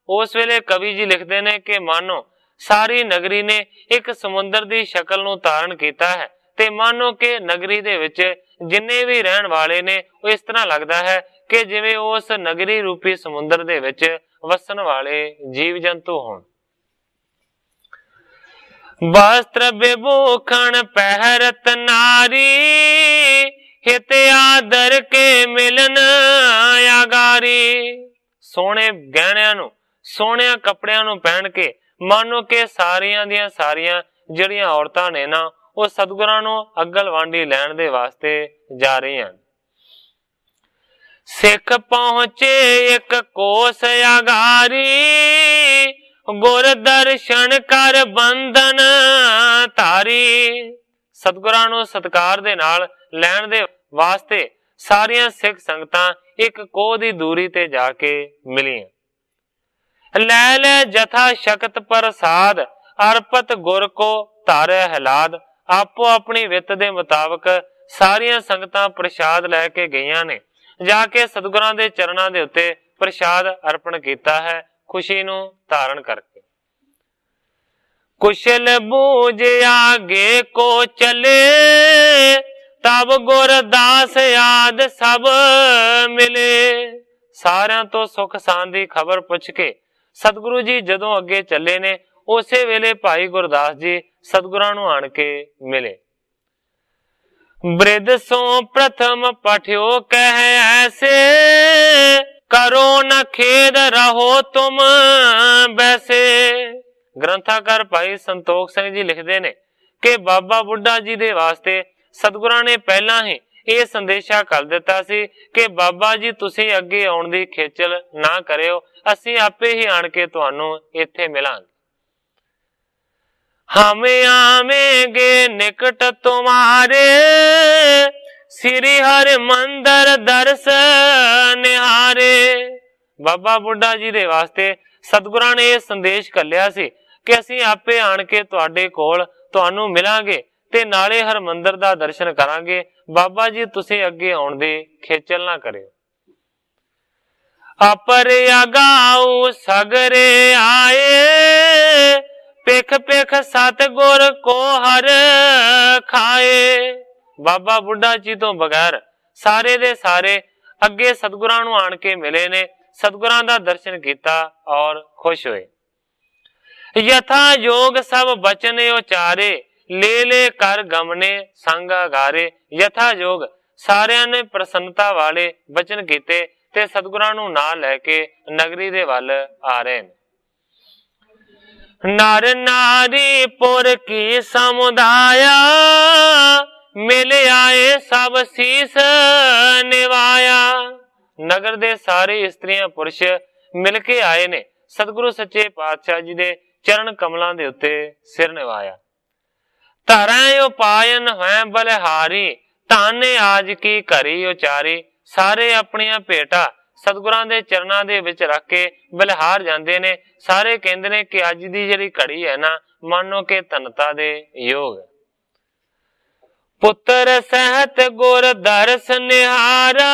ਉਸ ਵੇਲੇ ਕਵੀ ਜੀ ਲਿਖਦੇ ਨੇ ਕਿ ਮਾਨੋ ਸਾਰੀ ਨਗਰੀ ਨੇ ਇੱਕ ਸਮੁੰਦਰ ਦੀ ਸ਼ਕਲ ਨੂੰ ਧਾਰਨ ਕੀਤਾ ਹੈ ਤੇ ਮਾਨੋ ਕਿ ਨਗਰੀ ਦੇ ਵਿੱਚ ਜਿੰਨੇ ਵੀ ਰਹਿਣ ਵਾਲੇ ਨੇ ਉਹ ਇਸ ਤਰ੍ਹਾਂ ਲੱਗਦਾ ਹੈ ਕਿ ਜਿਵੇਂ ਉਸ ਨਗਰੀ ਰੂਪੀ ਸਮੁੰਦਰ ਦੇ ਵਿੱਚ ਵਸਣ ਵਾਲੇ ਜੀਵ ਜੰਤੂ ਹੋਣ। ਵਸਤਰ ਵਿਭੂਖਣ ਪਹਿਰਤ ਨਾਰੀ, ਹਿਤ ਆਦਰ ਕੇ ਮਿਲਨ ਆਗਾਰੀ। ਸੋਹਣੇ ਗਹਿਣਿਆਂ ਨੂੰ, ਸੋਹਣਿਆਂ ਕੱਪੜਿਆਂ ਨੂੰ ਪਹਿਨ ਕੇ ਮਾਨੋ ਕਿ ਸਾਰੀਆਂ ਦੀਆਂ ਸਾਰੀਆਂ ਜਿਹੜੀਆਂ ਔਰਤਾਂ ਨੇ ਨਾ ਉਹ ਸਤਿਗੁਰਾਂ ਨੂੰ ਅਗਲਵਾਂਢੀ ਲੈਣ ਦੇ ਵਾਸਤੇ ਜਾ ਰਹੀਆਂ ਹਨ। ਸਿੱਖ ਪਹੁੰਚੇ ਇੱਕ ਕੋਸ ਆਗਾਰੀ, ਗੁਰ ਦਰਸ਼ਨ ਕਰ ਬੰਧਨ ਧਾਰੀ। ਸਤਿਗੁਰਾਂ ਨੂੰ ਸਤਿਕਾਰ ਦੇ ਨਾਲ ਲੈਣ ਦੇ ਵਾਸਤੇ ਸਾਰੀਆਂ ਸਿੱਖ ਸੰਗਤਾਂ ਇੱਕ ਕੋਹ ਦੀ ਦੂਰੀ ਤੇ ਜਾ ਕੇ ਮਿਲੀਆਂ। ਲੈ ਲੈ ਜਥਾ ਸ਼ਕਤ ਪ੍ਰਸਾਦ, ਅਰਪਤ ਗੁਰ ਕੋ ਧਾਰੇ ਹਲਾਦ। ਆਪੋ ਆਪਣੀ ਵਿੱਤ ਦੇ ਮੁਤਾਬਕ ਸਾਰੀਆਂ ਸੰਗਤਾਂ ਪ੍ਰਸ਼ਾਦ ਲੈ ਕੇ ਗਈਆਂ ਨੇ। ਜਾ ਕੇ ਸਤਿਗੁਰਾਂ ਦੇ ਚਰਨਾਂ ਦੇ ਉੱਤੇ ਪ੍ਰਸ਼ਾਦ ਅਰਪਣ ਕੀਤਾ ਹੈ, ਖੁਸ਼ੀ ਨੂੰ ਧਾਰਨ ਕਰਕੇ। ਕੁਸ਼ਲ ਬੂਝ ਆਗੇ ਕੋ ਚਲੇ, ਤਬ ਗੁਰਦਾਸ ਆਦ ਸਭ ਮਿਲੇ। ਸਾਰਿਆਂ ਤੋਂ ਸੁਖ ਸਾਂਦ ਦੀ ਖਬਰ ਪੁੱਛ ਕੇ ਸਤਿਗੁਰੂ ਜੀ ਜਦੋਂ ਅੱਗੇ ਚੱਲੇ ਨੇ, ਉਸੇ ਵੇਲੇ ਭਾਈ ਗੁਰਦਾਸ ਜੀ ਸਤਿਗੁਰਾਂ ਨੂੰ ਆਣ ਕੇ ਮਿਲੇ। ਬ੍ਰਿਧ ਸੋ ਪ੍ਰਥਮ ਪਠਿਓ ਕਹਿ ਐਸੇ, ਕਰੋ ਨ ਖੇਦ ਰਹੋ ਤੁਮ ਬੈਸੇ। ਗ੍ਰੰਥਾਕਾਰ ਭਾਈ ਸੰਤੋਖ ਸਿੰਘ ਜੀ ਲਿਖਦੇ ਨੇ ਕਿ ਬਾਬਾ ਬੁੱਢਾ ਜੀ ਦੇ ਵਾਸਤੇ ਸਤਿਗੁਰਾਂ ਨੇ ਪਹਿਲਾਂ ਹੀ ਇਹ ਸੰਦੇਸ਼ਾ ਕਰ ਦਿੱਤਾ ਸੀ ਕਿ ਬਾਬਾ ਜੀ ਤੁਸੀਂ ਅੱਗੇ ਆਉਣ ਦੀ ਖੇਚਲ ਨਾ ਕਰਿਓ, ਅਸੀਂ ਆਪੇ ਹੀ ਆਣ ਕੇ ਤੁਹਾਨੂੰ ਇੱਥੇ ਮਿਲਾਂਗੇ। ਹਮ ਆਵੇਂਗੇ ਨਿਕਟ ਤੁਮਾਰੇ, ਸ੍ਰੀ ਹਰਿ ਮੰਦਰ ਦਰਸ ਨਿਹਾਰੇ। ਬਾਬਾ ਬੁੱਢਾ ਜੀ ਦੇ ਵਾਸਤੇ ਸਤਿਗੁਰਾਂ ਨੇ ਇਹ ਸੰਦੇਸ਼ ਘੱਲਿਆ ਸੀ ਕਿ ਅਸੀਂ ਆਪੇ ਆਣ ਕੇ ਤੁਹਾਡੇ ਕੋਲ ਤੁਹਾਨੂੰ ਮਿਲਾਂਗੇ ਤੇ ਨਾਲੇ ਹਰਮੰਦਰ ਦਾ ਦਰਸ਼ਨ ਕਰਾਂਗੇ। ਬਾਬਾ ਜੀ ਤੁਸੀਂ ਅੱਗੇ ਆਉਣ ਦੀ ਖੇਚਲ ਨਾ ਕਰਿਓ। ਅਪਰ ਅਗਾਊ ਸਗਰੇ ਆਏ, ਪਿਖ ਪਿਖ ਸਤਿਗੁਰ ਕੋ ਹਰ ਖਾਏ। ਬਾਬਾ ਬੁੱਢਾ ਜੀ ਤੋਂ ਬਗੈਰ ਸਾਰੇ ਦੇ ਸਾਰੇ ਅੱਗੇ ਸਤਿਗੁਰਾਂ ਨੂੰ ਆਣ ਕੇ ਮਿਲੇ ਨੇ, ਸਤਿਗੁਰਾਂ ਦਾ ਦਰਸ਼ਨ ਕੀਤਾ ਔਰ ਖੁਸ਼ ਹੋਏ। ਯਥਾ ਯੋਗ ਸਭ ਬਚਨ ਉਚਾਰੇ, ਲੈ ਲੈ ਕਰ ਗਮਨੇ ਸੰਗ ਅਗਾਰੇ। ਯਥਾ ਯੋਗ ਸਾਰਿਆਂ ਨੇ ਪ੍ਰਸੰਨਤਾ ਵਾਲੇ ਬਚਨ ਕੀਤੇ ਤੇ ਸਤਿਗੁਰਾਂ ਨੂੰ ਨਾਲ ਲੈ ਕੇ ਨਗਰੀ ਦੇ ਵੱਲ ਆ ਰਹੇ ਨੇ। ਨਰ ਨਾਰੀ ਪੁਰ ਕੀ ਸਮੁਦਾਇਆ, ਮਿਲ ਆਏ ਸਭ ਸੀਸ ਨਿਵਾਇਆ। ਨਗਰ ਦੇ ਸਾਰੇ ਇਸਤਰੀਆਂ ਪੁਰਸ਼ ਮਿਲ ਕੇ ਆਏ ਨੇ, ਸਤਿਗੁਰੂ ਸੱਚੇ ਪਾਤਸ਼ਾਹ ਜੀ ਦੇ ਚਰਨ ਕਮਲਾਂ ਦੇ ਉੱਤੇ ਸਿਰ ਨਿਵਾਇਆ। ਧਰੈ ਉਪਾਇਨ ਹੈ ਬਲਿਹਾਰੀ, ਧਨ ਆਜ ਕੀ ਘਰੀ ਉਚਾਰੀ। ਸਾਰੇ ਆਪਣੀਆਂ ਭੇਟਾਂ ਸਤਿਗੁਰਾਂ ਦੇ ਚਰਨਾਂ ਦੇ ਵਿੱਚ ਰੱਖ ਕੇ ਬਲਿਹਾਰ ਜਾਂਦੇ ਨੇ। ਸਾਰੇ ਕਹਿੰਦੇ ਨੇ ਕਿ ਅੱਜ ਦੀ ਜਿਹੜੀ ਘੜੀ ਹੈ ਨਾ, ਮਾਨੋ ਕਿ ਧਨਤਾ ਦੇ ਯੋਗ। ਪੁੱਤਰ ਸਹਿਤ ਗੁਰ ਦਰਸ ਨਿਹਾਰਾ,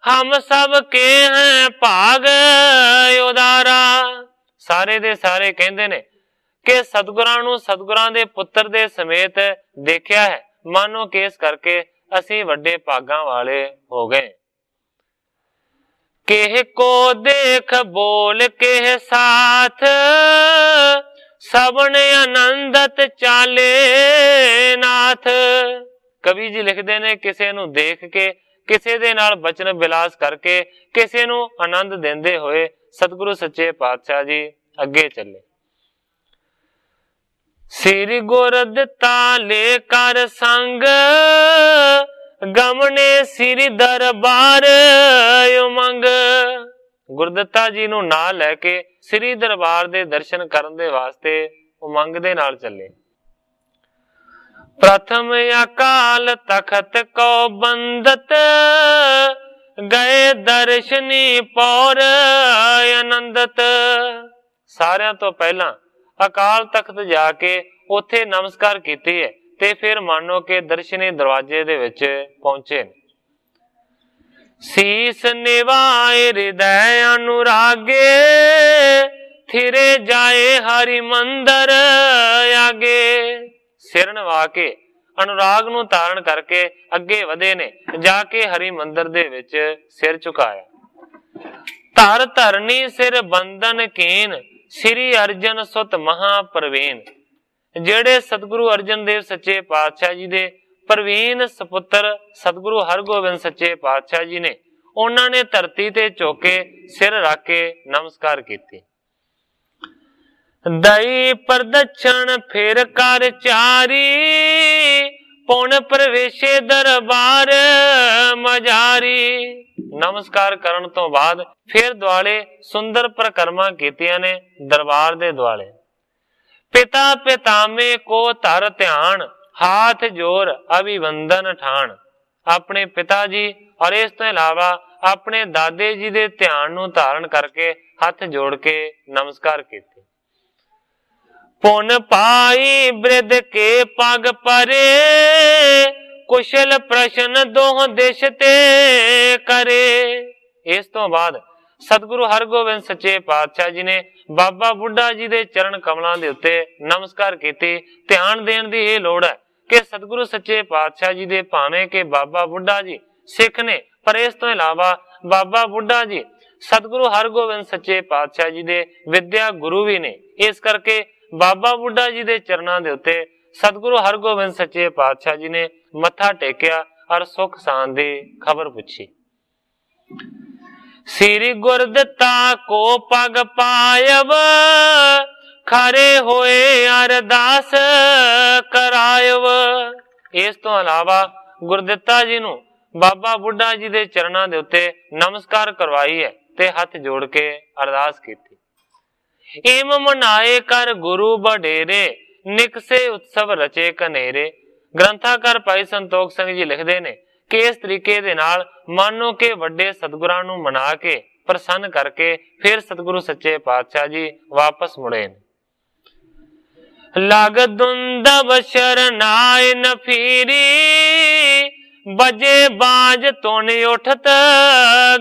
ਹਮ ਸਭ ਕੇ ਹੈ ਭਾਗ ਉਦਾਰਾ। ਸਾਰੇ ਦੇ ਸਾਰੇ ਕਹਿੰਦੇ ਨੇ ਕਿ ਸਤਿਗੁਰਾਂ ਨੂੰ ਸਤਿਗੁਰਾਂ ਦੇ ਪੁੱਤਰ ਦੇ ਸਮੇਤ ਦੇਖਿਆ ਹੈ, ਮਾਨੋ ਕਿ ਇਸ ਕਰਕੇ ਅਸੀਂ ਵੱਡੇ ਭਾਗਾਂ ਵਾਲੇ ਹੋ ਗਏ। ਕਿਹ ਕੋ ਦੇਖ ਬੋਲ ਕਿਹ ਸਾਥ, ਸਭਨ ਆਨੰਦਤ ਚਾਲੇ ਨਾਥ। ਕਵੀ ਜੀ ਲਿਖਦੇ ਨੇ ਕਿਸੇ ਨੂੰ ਦੇਖ ਕੇ, ਕਿਸੇ ਦੇ ਨਾਲ ਬਚਨ ਬਿਲਾਸ ਕਰਕੇ, ਕਿਸੇ ਨੂੰ ਆਨੰਦ ਦਿੰਦੇ ਹੋਏ ਸਤਿਗੁਰੂ ਸੱਚੇ ਪਾਤਸ਼ਾਹ ਜੀ ਅੱਗੇ ਚੱਲੇ। ਸ੍ਰੀ ਗੁਰ ਦਿੱਤਾ ਲੈ ਕਰ ਸੰਗ, ਗਮਨੇ ਸ੍ਰੀ ਦਰਬਾਰ ਉਮੰਗ। ਗੁਰਦਿੱਤਾ ਜੀ ਨੂੰ ਨਾਲ ਲੈ ਕੇ ਸ੍ਰੀ ਦਰਬਾਰ ਦੇ ਦਰਸ਼ਨ ਕਰਨ ਦੇ ਵਾਸਤੇ ਉਮੰਗ ਦੇ ਨਾਲ ਚੱਲੇ। ਪ੍ਰਥਮ ਅਕਾਲ ਤਖਤ ਕੋ ਬੰਦਤ, ਗਏ ਦਰਸ਼ਨੀ ਪੌਰ ਆਨੰਦਤ। ਸਾਰਿਆਂ ਤੋਂ ਪਹਿਲਾਂ ਅਕਾਲ ਤਖਤ ਜਾ ਕੇ ਉੱਥੇ ਨਮਸਕਾਰ ਕੀਤੀ ਹੈ ਤੇ ਫਿਰ ਮਾਨੋ ਕਿ ਦਰਸ਼ਨੀ ਦਰਵਾਜ਼ੇ ਦੇ ਵਿੱਚ ਪਹੁੰਚੇ ਨੇ। ਸੀਸ ਨਿਵਾਏ ਹਿਰਦੈ ਅਨੁਰਾਗੇ, ਥਿਰੇ ਜਾਏ ਹਰਿ ਮੰਦਰ ਆਗੇ। ਸਿਰ ਨਵਾ ਕੇ ਅਨੁਰਾਗ ਨੂੰ ਧਾਰਨ ਕਰਕੇ ਅੱਗੇ ਵਧੇ ਨੇ, ਜਾ ਕੇ ਹਰੀ ਮੰਦਰ ਦੇ ਵਿੱਚ ਸਿਰ ਝੁਕਾਇਆ। ਧਰ ਧਰਨੀ ਸਿਰ ਬੰਧਨ ਕੀਨ, ਸ੍ਰੀ ਅਰਜਨ ਸੁਤ ਮਹਾ ਪ੍ਰਵੀਨ। ਜਿਹੜੇ ਸਤਿਗੁਰੂ ਅਰਜਨ ਦੇਵ ਸੱਚੇ ਪਾਤਸ਼ਾਹ ਜੀ ਦੇ ਪ੍ਰਵੀਨ ਸਪੁੱਤਰ ਸਤਿਗੁਰੂ ਹਰਗੋਬਿੰਦ ਸੱਚੇ ਪਾਤਸ਼ਾਹ ਜੀ ਨੇ, ਉਹਨਾਂ ਨੇ ਧਰਤੀ ਤੇ ਝੁਕ ਕੇ ਸਿਰ ਰੱਖ ਕੇ ਨਮਸਕਾਰ ਕੀਤੀ। ਦਈ ਪ੍ਰਦਛਣ ਫਿਰ ਕਰ ਚਾਰੀ, ਪੁਣ ਪ੍ਰਵੇਸ਼ੇ ਦਰਬਾਰ ਮਜਾਰੀ। ਨਮਸਕਾਰ ਕਰਨ ਤੋਂ ਬਾਅਦ ਫਿਰ ਦੁਆਲੇ ਸੁੰਦਰ ਪ੍ਰਕਰਮਾਂ ਕੀਤੀਆਂ ਨੇ ਦਰਬਾਰ ਦੇ ਦੁਆਲੇ। ਪਿਤਾ ਪਿਤਾਮੇ ਕੋ ਧਰ ਧਿਆਨ, ਹਾਥ ਜੋਰ ਅਭਿਵੰਦਨ ਠਾਣ। ਆਪਣੇ ਪਿਤਾ ਜੀ ਔਰ ਇਸ ਤੋਂ ਇਲਾਵਾ ਆਪਣੇ ਦਾਦੇ ਜੀ ਦੇ ਧਿਆਨ ਨੂੰ ਧਾਰਨ ਕਰਕੇ ਹੱਥ ਜੋੜ ਕੇ ਨਮਸਕਾਰ ਕੀਤੀ। ਪੁਨ ਪਾਈ ਬ੍ਰਿਧ ਕੇ ਪਗ ਪਰੇ, ਕੁਸ਼ਲ ਪ੍ਰਸ਼ਨ ਦੋਹ ਦਿਸ਼ ਤੇ ਕਰੇ। ਇਸ ਤੋਂ ਬਾਅਦ ਸਤਿਗੁਰੂ ਹਰਗੋਬਿੰਦ ਸੱਚੇ ਪਾਤਸ਼ਾਹ ਜੀ ਨੇ ਬਾਬਾ ਬੁੱਢਾ ਜੀ ਦੇ ਚਰਨ ਕਮਲਾਂ ਦੇ ਉੱਤੇ ਨਮਸਕਾਰ ਕੀਤੀ। ਧਿਆਨ ਦੇਣ ਦੀ ਇਹ ਲੋੜ ਹੈ ਕਿ ਸਤਿਗੁਰੂ ਸੱਚੇ ਪਾਤਸ਼ਾਹ ਜੀ ਦੇ ਭਾਵੇਂ ਕਿ ਬਾਬਾ ਬੁੱਢਾ ਜੀ ਸਿੱਖ ਨੇ, ਪਰ ਇਸ ਤੋਂ ਇਲਾਵਾ ਬਾਬਾ ਬੁੱਢਾ ਜੀ ਸਤਿਗੁਰੂ ਹਰਗੋਬਿੰਦ ਸੱਚੇ ਪਾਤਸ਼ਾਹ ਜੀ ਦੇ ਵਿਦਿਆ ਗੁਰੂ ਵੀ ਨੇ। ਇਸ ਕਰਕੇ ਬਾਬਾ ਬੁੱਢਾ ਜੀ ਦੇ ਚਰਨਾਂ ਦੇ ਉੱਤੇ ਸਤਿਗੁਰੂ ਹਰਗੋਬਿੰਦ ਸੱਚੇ ਪਾਤਸ਼ਾਹ ਜੀ ਨੇ ਮੱਥਾ ਟੇਕਿਆ ਔਰ ਸੁਖ ਸਾਂਦ ਦੀ ਖਬਰ ਪੁੱਛੀ। ਸ੍ਰੀ ਗੁਰ ਦਿੱਤਾ ਕੋ ਪਗ ਪਾਇਬ, ਖਰੇ ਹੋਏ ਅਰਦਾਸ ਕਰਾਇਬ। ਇਸ ਤੋਂ ਇਲਾਵਾ ਗੁਰਦਿੱਤਾ ਜੀ ਨੂੰ ਬਾਬਾ ਬੁੱਢਾ ਜੀ ਦੇ ਚਰਨਾਂ ਦੇ ਉੱਤੇ ਨਮਸਕਾਰ ਕਰਵਾਈ ਹੈ ਤੇ ਹੱਥ ਜੋੜ ਕੇ ਅਰਦਾਸ ਕੀਤੀ। ਏਮ ਮਨਾਏ ਕਰ ਗੁਰੂ ਵਡੇਰੇ, ਨਿਕਸੇ ਉਤਸਵ ਰਚੇ ਕਨੇਰੇ। ਗ੍ਰੰਥਾਕਾਰ ਭਾਈ ਸੰਤੋਖ ਸਿੰਘ ਜੀ ਲਿਖਦੇ ਨੇ ਕਿ ਇਸ ਤਰੀਕੇ ਦੇ ਨਾਲ ਮਾਨੋ ਕਿ ਵੱਡੇ ਸਤਿਗੁਰਾਂ ਨੂੰ ਮਨਾ ਕੇ ਪ੍ਰਸੰਨ ਕਰਕੇ ਫਿਰ ਸਤਿਗੁਰੂ ਸੱਚੇ ਪਾਤਸ਼ਾਹ ਜੀ ਵਾਪਸ ਮੁੜੇ ਨੇ। ਲਗ ਦੁੰਦਬ ਸ਼ਰਨਾਏ ਨ ਫੀਰੀ, ਬਜੇ ਬਾਜ ਤੁਨ ਉਠਤ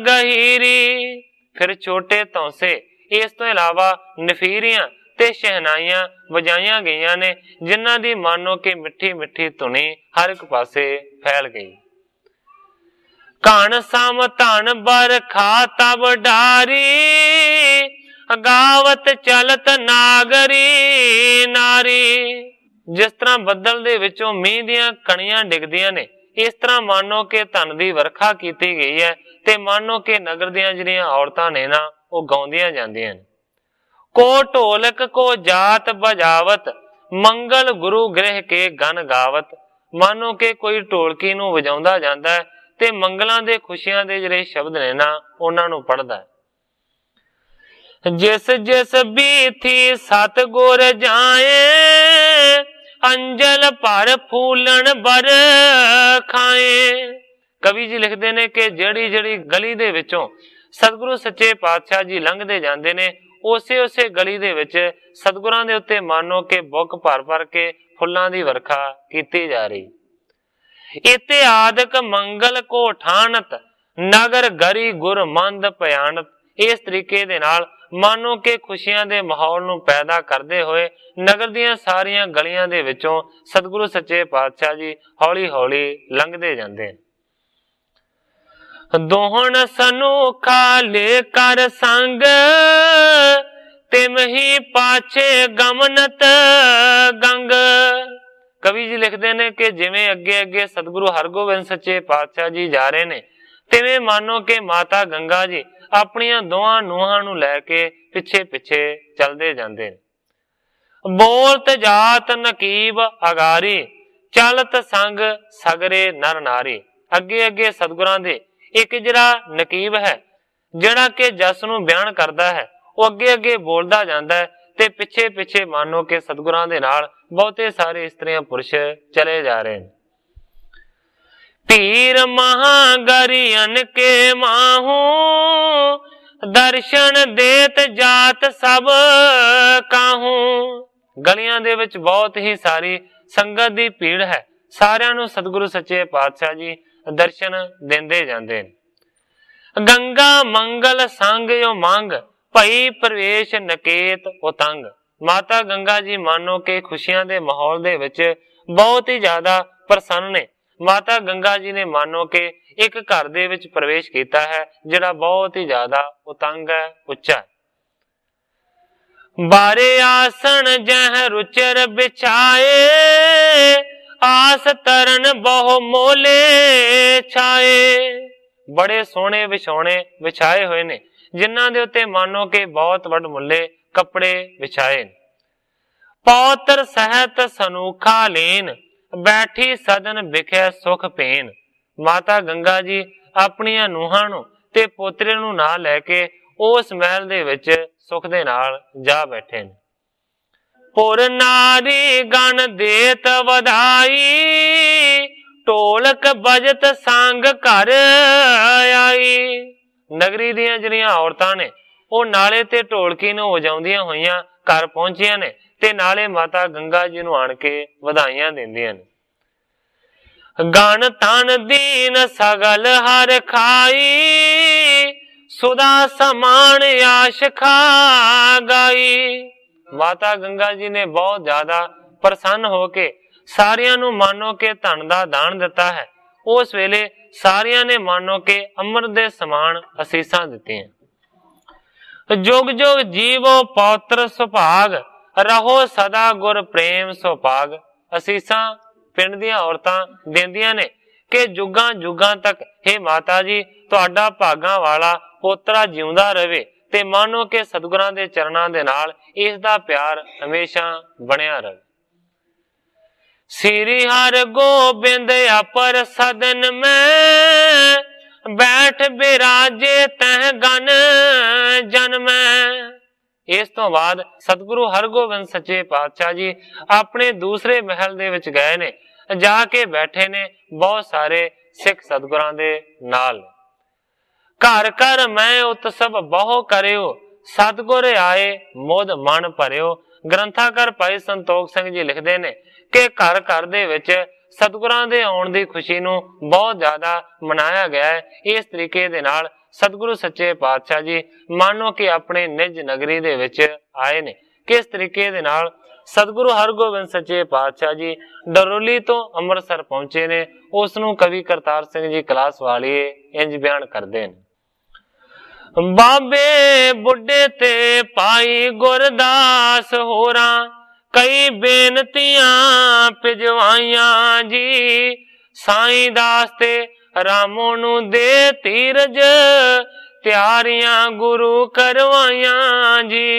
ਗਹੀਰੀ। ਫਿਰ ਛੋਟੇ ਤੌਂਸੇ ਇਸ ਤੋਂ ਇਲਾਵਾ ਨਫੀਰੀਆਂ ਤੇ ਸ਼ਹਿਨਾਈਆਂ ਵਜਾਈਆਂ ਗਈਆਂ ਨੇ, ਜਿਨ੍ਹਾਂ ਦੀ ਮਾਨੋ ਕਿ ਮਿੱਠੀ ਮਿੱਠੀ ਧੁਨੀ ਹਰ ਇੱਕ ਪਾਸੇ ਫੈਲ ਗਈ। ਘਣ ਸਮ ਧਨ ਬਰਖਾ ਤਬ ਡਾਰੀ, ਗਾਵਤ ਚਲਤ ਨਾਗਰੀ ਨਾਰੀ। ਜਿਸ ਤਰ੍ਹਾਂ ਬੱਦਲ ਦੇ ਵਿੱਚੋਂ ਮੀਂਹ ਦੀਆਂ ਕਣੀਆਂ ਡਿੱਗਦੀਆਂ ਨੇ, ਇਸ ਤਰ੍ਹਾਂ ਮਾਨੋ ਕਿ ਧਨ ਦੀ ਵਰਖਾ ਕੀਤੀ ਗਈ ਹੈ ਤੇ ਮਾਨੋ ਕਿ ਨਗਰ ਦੀਆਂ ਜਿਹੜੀਆਂ ਔਰਤਾਂ ਨੇ ਨਾ, ਉਹ ਗਾਉਂਦੀਆਂ ਜਾਂਦੀਆਂ ਨੇ। ਕੋ ਢੋਲਕ ਕੋ ਜਾਤ ਬਜਾਵਤ, ਮੰਗਲ ਗੁਰੂ ਗ੍ਰਹਿ ਕੇ ਗਨ ਗਾਵਤ। ਮਾਨੋ ਕਿ ਕੋਈ ਢੋਲਕੀ ਨੂੰ ਵਜਾਉਂਦਾ ਜਾਂਦਾ ਹੈ ਤੇ ਮੰਗਲਾਂ ਦੇ ਖੁਸ਼ੀਆਂ ਦੇ ਜਿਹੜੇ ਸ਼ਬਦ ਨੇ ਨਾ, ਉਹਨਾਂ ਨੂੰ ਪੜ੍ਹਦਾ ਹੈ। ਜਿਸ ਜਿਸ ਬੀਥੀ ਸਤਿਗੁਰ ਜਾਏ, ਅੰਜਲ ਭਰ ਫੂਲਣ ਬਰ ਖਾਏ। ਕਵੀ ਜੀ ਲਿਖਦੇ ਨੇ ਕਿ ਜਿਹੜੀ ਜਿਹੜੀ ਗਲੀ ਦੇ ਵਿੱਚੋਂ ਸਤਿਗੁਰੂ ਸੱਚੇ ਪਾਤਸ਼ਾਹ ਜੀ ਲੰਘਦੇ ਜਾਂਦੇ ਨੇ, ਉਸੇ ਗਲੀ ਦੇ ਵਿੱਚ ਸਤਿਗੁਰਾਂ ਦੇ ਉੱਤੇ ਮਾਨੋ ਕਿ ਬੁੱਕ ਭਰ ਭਰ ਕੇ ਫੁੱਲਾਂ ਦੀ ਵਰਖਾ ਕੀਤੀ ਜਾ ਰਹੀ। ਇਤਿਆਦਿਕ ਮੰਗਲ ਕੋ ਠਾਨਤ, ਨਗਰ ਗਰੀ ਗੁਰ ਮੰਦ ਭਿਆਨਤ। ਇਸ ਤਰੀਕੇ ਦੇ ਨਾਲ ਮਾਨੋ ਕਿ ਖੁਸ਼ੀਆਂ ਦੇ ਮਾਹੌਲ ਨੂੰ ਪੈਦਾ ਕਰਦੇ ਹੋਏ ਨਗਰ ਦੀਆਂ ਸਾਰੀਆਂ ਗਲੀਆਂ ਦੇ ਵਿੱਚੋਂ ਸਤਿਗੁਰੂ ਸੱਚੇ ਪਾਤਸ਼ਾਹ ਜੀ ਹੌਲੀ ਹੌਲੀ ਲੰਘਦੇ ਜਾਂਦੇ। ਦੋਹਣ ਸਨੂਖਾ ਲੈ ਕਰ ਸੰਗ, ਤਿਮਹੀ ਪਾਛੇ ਗਮਨਤ ਗੰਗ। ਕਵੀ ਜੀ ਲਿਖਦੇ ਨੇ ਕਿ ਜਿਵੇਂ ਅੱਗੇ ਅੱਗੇ ਸਤਿਗੁਰੂ ਹਰਗੋਬਿੰਦ ਸੱਚੇ ਪਾਤਸ਼ਾਹ ਜੀ ਜਾ ਰਹੇ ਨੇ, ਤਿਵੇਂ ਮਾਨੋ ਕਿ ਮਾਤਾ ਗੰਗਾ ਜੀ ਆਪਣੀਆਂ ਦੋਹਾਂ ਨੂੰਹਾਂ ਨੂੰ ਲੈ ਕੇ ਪਿੱਛੇ ਪਿੱਛੇ ਚੱਲਦੇ ਜਾਂਦੇ ਨੇ। ਬੋਲਤ ਜਾਤ ਨਕੀਬ ਅਗਾਰੀ, ਚਲਤ ਸੰਗ ਸਗਰੇ ਨਰ ਨਾਰੀ। ਅੱਗੇ ਅੱਗੇ ਸਤਿਗੁਰਾਂ ਦੇ ਇੱਕ ਜਿਹੜਾ ਨਕੀਬ ਹੈ, ਜਿਹੜਾ ਕਿ ਜਸ ਨੂੰ ਬਿਆਨ ਕਰਦਾ ਹੈ, ਉਹ ਅੱਗੇ ਅੱਗੇ ਬੋਲਦਾ ਜਾਂਦਾ ਹੈ ਤੇ ਪਿੱਛੇ ਪਿੱਛੇ ਮਾਨੋ ਕਿ ਸਤਿਗੁਰਾਂ ਦੇ ਨਾਲ ਬਹੁਤੇ ਸਾਰੇ ਇਸਤਰੀਆਂ ਪੁਰਸ਼ ਚਲੇ ਜਾ ਰਹੇ ਨੇ। ਪੀਰ ਮਹਾਗਰੀਅਨ ਕੇ ਮਾਹੂ, ਦਰਸ਼ਨ ਦੇਤ ਜਾਤ ਸਭ ਕਾਹੂ। ਗਲੀਆਂ ਦੇ ਵਿੱਚ ਬਹੁਤ ਹੀ ਸਾਰੀ ਸੰਗਤ ਦੀ ਭੀੜ ਹੈ, ਸਾਰਿਆਂ ਨੂੰ ਸਤਿਗੁਰੂ ਸੱਚੇ ਪਾਤਸ਼ਾਹ ਜੀ ਦਰਸ਼ਨ ਦਿੰਦੇ ਜਾਂਦੇ ਨੇ। गंगा मंगल संग यो मंग भई प्रवेश नकेत उतंग। माता गंगा जी मानो कि खुशियां दे माहौल दे विच बहुत ही ज्यादा प्रसन्न ने। माता गंगा जी ने मानो कि एक घर दे विच प्रवेश किया है जिहड़ा बहुत ही ज्यादा उतंग है, उच्चा है। बारे आसन जह रुचर बिछाए आस तरन बहु मोले छाए। बड़े सोहने विछौने विछाए हुए ने जिन्हां दे उत्ते मानो कि बहुत वड मुल्ले कपड़े विछाए। पौत्र सहत सनूखा लीन बैठी सदन बिखे सुख पेन। माता गंगा जी अपनियां नूहां नूं ते पोतरे नूं नाल लैके उस महल दे विच सुख दे नाल जा बैठे ने। पुर नारी गण देत वधाई ढोलक बजत संग घर आई। नगरी दियां जिहड़ियां औरतां ने ਉਹ नाले ते ढोलकी ਨੂੰ ਵਜਾਉਂਦੀਆਂ ਹੋਈਆਂ घर ਪਹੁੰਚੀਆਂ ਨੇ ਤੇ ਨਾਲੇ ਮਾਤਾ ਗੰਗਾ ਜੀ ਨੂੰ ਆਣ ਕੇ ਵਧਾਈਆਂ ਦਿੰਦੀਆਂ ਨੇ। ਗਣ ਤਨ ਦੀਨ ਸਗਲ ਹਰ ਖਾਈ ਸੁਦਾ ਸਮਾਨ ਆਸ਼ ਖਾ ਗਾਈ। ਮਾਤਾ ਗੰਗਾ ਜੀ ਨੇ ਬਹੁਤ ਜ਼ਿਆਦਾ ਪ੍ਰਸੰਨ ਹੋ ਕੇ ਸਾਰਿਆਂ ਨੂੰ ਮਾਨੋ ਕਿ ਧਨ ਦਾ ਦਾਨ ਦਿੱਤਾ ਹੈ। ਉਸ ਵੇਲੇ ਸਾਰਿਆਂ ਨੇ ਮਾਨੋ ਕਿ ਅੰਮ੍ਰਿਤ ਦੇ ਸਮਾਨ ਅਸੀਸਾਂ ਦਿੱਤੀਆਂ। जुग जुग जीवो पौत्र सुभाग रहो सदा गुर प्रेम सुभाग। असीसां पिंड दियां औरतां देंदियां ने कि जुगां जुगां तक हे माता जी तुहाडा भागां वाला पोतरा जिउंदा रहे ते मानो कि सतगुरां दे चरणां दे नाल इस दा प्यार हमेशा बनिया रहे। श्री हर गोबिंद अपर सदन में बैठ बिराजे तह गन जन्म। इस तो बाद सतगुरु हरगोबिंद सच्चे पातशाह जी अपने दूसरे महल दे विच गए ने, जाके बैठे ने बहुत सारे सिख सतगुरां दे नाल। घर घर मैं उत्सव बहु करियो सतगुर आए मोद मन भरियो। ग्रंथाकार भाई संतोख सिंह जी लिखते ने कि घर घर दे विच सतगुरां दे आउण दी खुशी नूं बहुत ज्यादा मनाया गया है। इस तरीके दे नाल सतगुरु सच्चे पातशाह जी मानो कि अपने निज नगरी दे विच आए ने। किस तरीके दे नाल सतगुरु हरगोबिंद सच्चे पातशाह जी डरोली तो अमृतसर पहुंचे ने, उस नूं कवि करतार सिंह जी कलास वालिए इंज बयान करदे ने। बाबे बुढ़े ते पाई गुरदास होरां कई बेनतियां पिजवाइयां जी। साईं दास ते रामो नू दे धीरज त्यारियां गुरु करवाइयां जी।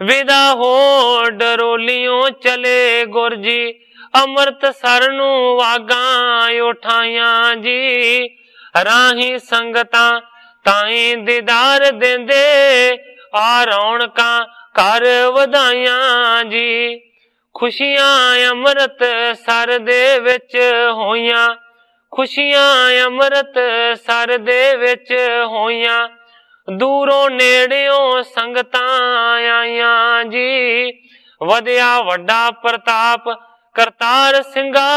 विदा हो डरोलियों चले गुर जी अमृतसर नू वागां उठाइयां जी। राही संगतां ताई दीदार देंदे आ रौनकां कर वधाइयां जी। खुशियां अमृत सर दे विच होइयां खुशियां अमृत सर दे विच होइयां। दूरों नेड़ियों संगतां आइयां जी। वधिया वड्डा प्रताप करतार सिंघा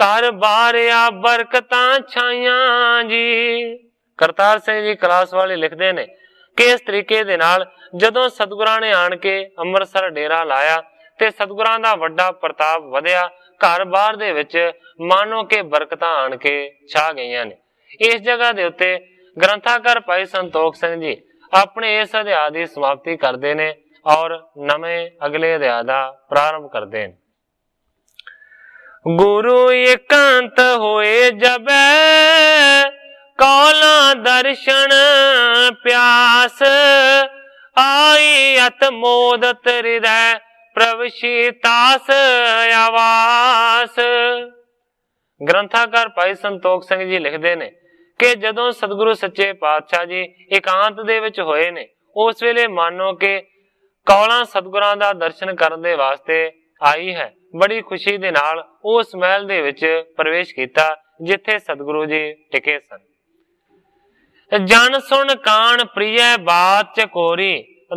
घर बारिया बरकतां छाइयां जी। करतार सिंह जी कलास वाले लिखते ने कि इस तरीके दे नाल जदों सतगुरां ने आण के अमृतसर डेरा लाया ते सतगुरां दा वड्डा प्रताप वधिया, घर बार दे विच मानो के बरकतां आण के छा गईयां ने। इस जगह दे उत्ते ग्रंथाकार भाई संतोख सिंह जी अपने इस अध्याय दी समाप्ति करदे ने और नवे अगले अध्याय दा प्रारंभ करदे ने। गुरु एकांत होए जबै कौला दर्शन प्यास आई अत मोदत हृदय प्रवशितास आवास। ग्रंथाकार भाई संतोख सिंह जी लिखते ने कि जदों सतगुरु सच्चे पातशाह जी एकांत दे विच होए ने उस वेले मानो कि कौला सतगुरां दा दर्शन करन दे वास्ते आई है। बड़ी खुशी दे नाल उस महल दे विच प्रवेश कीता जिथे सतगुरु जी टिके सन। जन सुन कान प्रिय बात चकोरी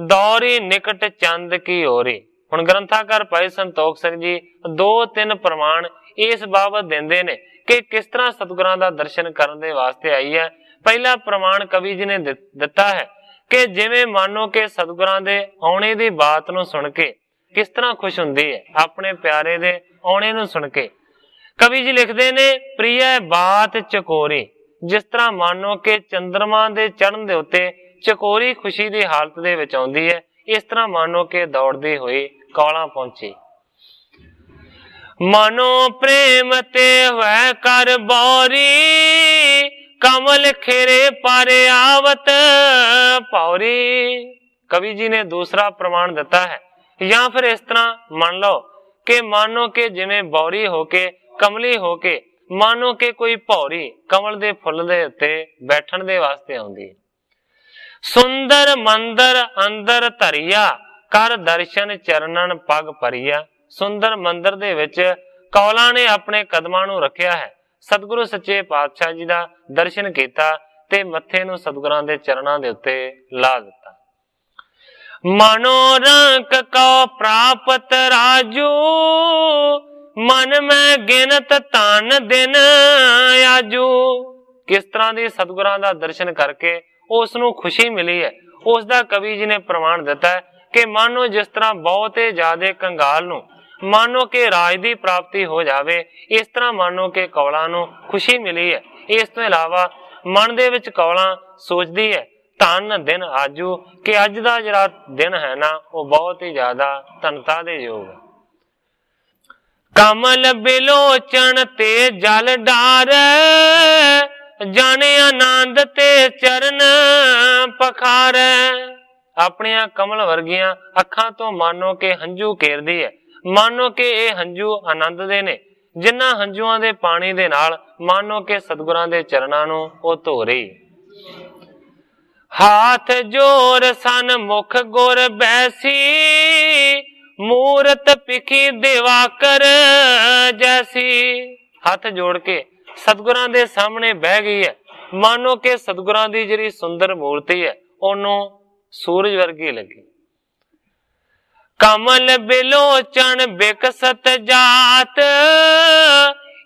दौरी निकट चंद की ओरी। हुण ग्रंथाकार भाई संतोख सिंह जी 2-3 प्रमाण इस बाबत देंदे ने कि किस तरह सतगुरां दा दर्शन करन दे वास्ते आई है। पहला प्रमाण कवि जी ने दिता है कि जिवें मानो कि सतगुरां दे आने दी बात नूं सुन के किस तरह खुश हुंदी है, अपने प्यारे दे आने नूं सुन के। कवि जी लिखते ने, प्रिय बात चकोरी, जिस तरह मानो कि चंद्रमा दे चढ़न दे उत्ते चकोरी खुशी दी हालत दे विच आउंदी है, इस तरह मानो कि दौड़दी हुई कौला पहुंची। मानो प्रेम ते वह कर बौरी, कमल खेरे पारे आवत पौरी। कवि जी ने दूसरा प्रमाण दिता है, या फिर इस तरह मान लो कि मानो कि जिवें बौरी होके कमली होके मानो कि कोई भौरी कमल दे फुल दे उत्ते बैठण दे वास्ते आउंदी। सुंदर मंदर अंदर धरिया, कर दर्शन चरणन पग परिया। सुंदर मंदिर दे विच कौला ने अपने कदमां नूं रखिया है, सतगुरु सच्चे पातशाह जी दा दर्शन कीता ते मत्थे नूं सतगुरां दे चरणां दे उत्ते ला दिता। मनोरंक को प्राप्त राजू, मन में गिनत धन दिन आजू। किस तरह दी सतगुरां दा दर्शन करके उस नूं खुशी मिली है, उसका कवि जी ने प्रमाण दिता है कि मानो जिस तरह बहुत ही ज्यादा कंगाल नूं मानो कि राज की प्राप्ति हो जाए, इस तरह मानो कि कौला नूं खुशी मिली है। इस तो इलावा मन दे विच कौला सोचती है धन दिन आजू, कि अज का जिहड़ा दिन है ना वो बहुत ही ज्यादा धनता दे योग है। कमल बिलोचन ते जल डार, जाने आनंद ते चरण पखार। अपनिया कमल वर्गिया अखां तो मानो के हंझू घेरदी है, मानो कि ये हंझू आनंद दे ने, जिन्हां हंझुआं दे पानी दे नाल मानो कि सतगुरां दे चरणां नूं ओ धो रही। हाथ जोर सन मुख गुर बैसी, मूरत पिखी दिवाकर जैसी। हाथ जोड़ के सतगुरां दे सामने बह गई है, मानो कि सतगुरां दी जिहड़ी सुंदर मूर्ति है ओनू सूरज वर्गी लगी। कमल बिलोचन बिकसत जात,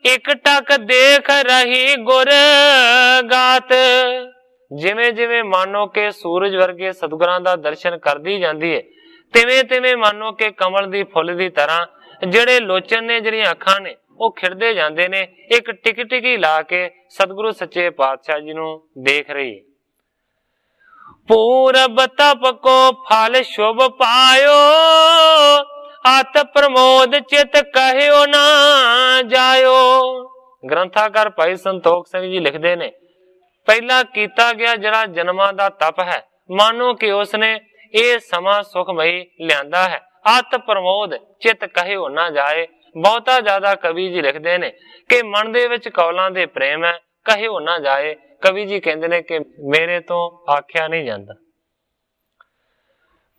एक टक देख रही गुर गात। जिवें जिवें मानो के सूरज वर्गे सतगुरां दा दर्शन करदी जांदी है, तिवें तिवें मानो के कमल दी फुल दी तरह जिहड़े लोचन ने, जिहड़ियां अखां ने वो खिड़दे जांदे ने, एक टिकी टिकी ला के सतगुरु सच्चे पातशाह जी नूं देख रही है। पूरब तप को फल शुभ पायो, अत प्रमोद चित कहियो ना जायो। ग्रंथाकार भाई संतोख सिंह जी लिखते ने, पहला कीता गया जरा जन्मां दा तप है, मानो कि उसने ये समा सुखमई लियांदा है। अत प्रमोद चित कहियो ना जाए। बहुता ज्यादा कवि जी लिखते ने कि मन दे विच कौलां दे प्रेम है, कहियो ना जाए। कवि जी कहते ने कि मेरे तो आख्या नहीं जाता।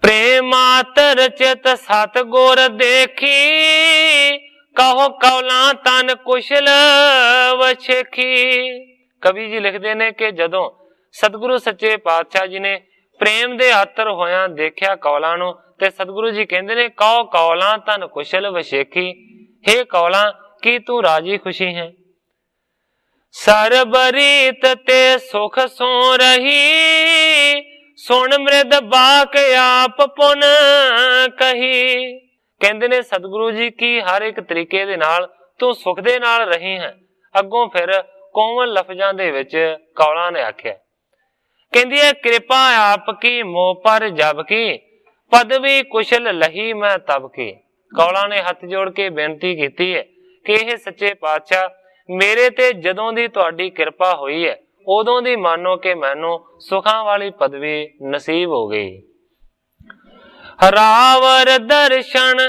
प्रेमातर चित सतगुर देखी, कहो कौलां तन कुशल वछेखी। कवि जी लिखते ने कि जदों सतगुरु सच्चे पातशाह जी ने प्रेम दे आतर होया देखिया कौलां नूं, ते सतगुरु जी कहते ने, कहो कौलां तन कुशल वछेखी। हे कौलां, की तू राजी खुशी है? सरबरीत ते सुख सो रही, सुन मृद बाक आप पुन कही। कहते ने सतगुरु जी की हर एक तरीके दे नाल तू सुख दे नाल रही है। अगों फिर कोमल लफजां दे विच कौला ने आख्या, कहंदी है कृपा आपकी मोह पर जब की, पदवी कुशल लही मैं तब की। कौला ने हथ जोड़ के बेनती की है कि यह सच्चे पातशाह, मेरे ते जदों दी तुहाडी कृपा हुई है उदों दी मानो कि मैनू सुखां वाली पदवी नसीब हो गई। रावर दर्शन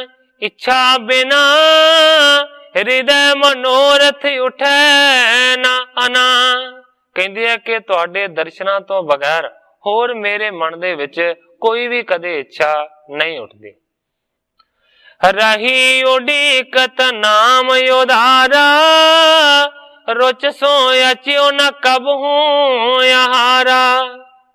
इच्छा बिना, हृदय मनोरथ उठे ना अना। कहंदी है कि तुहाडे दर्शनां तो बगैर होर मेरे मन दे विच कोई भी कदे इच्छा नहीं उठदी। रही उडीकत नाम उधारा, रुच सो अचियो न कब हूं यहारा।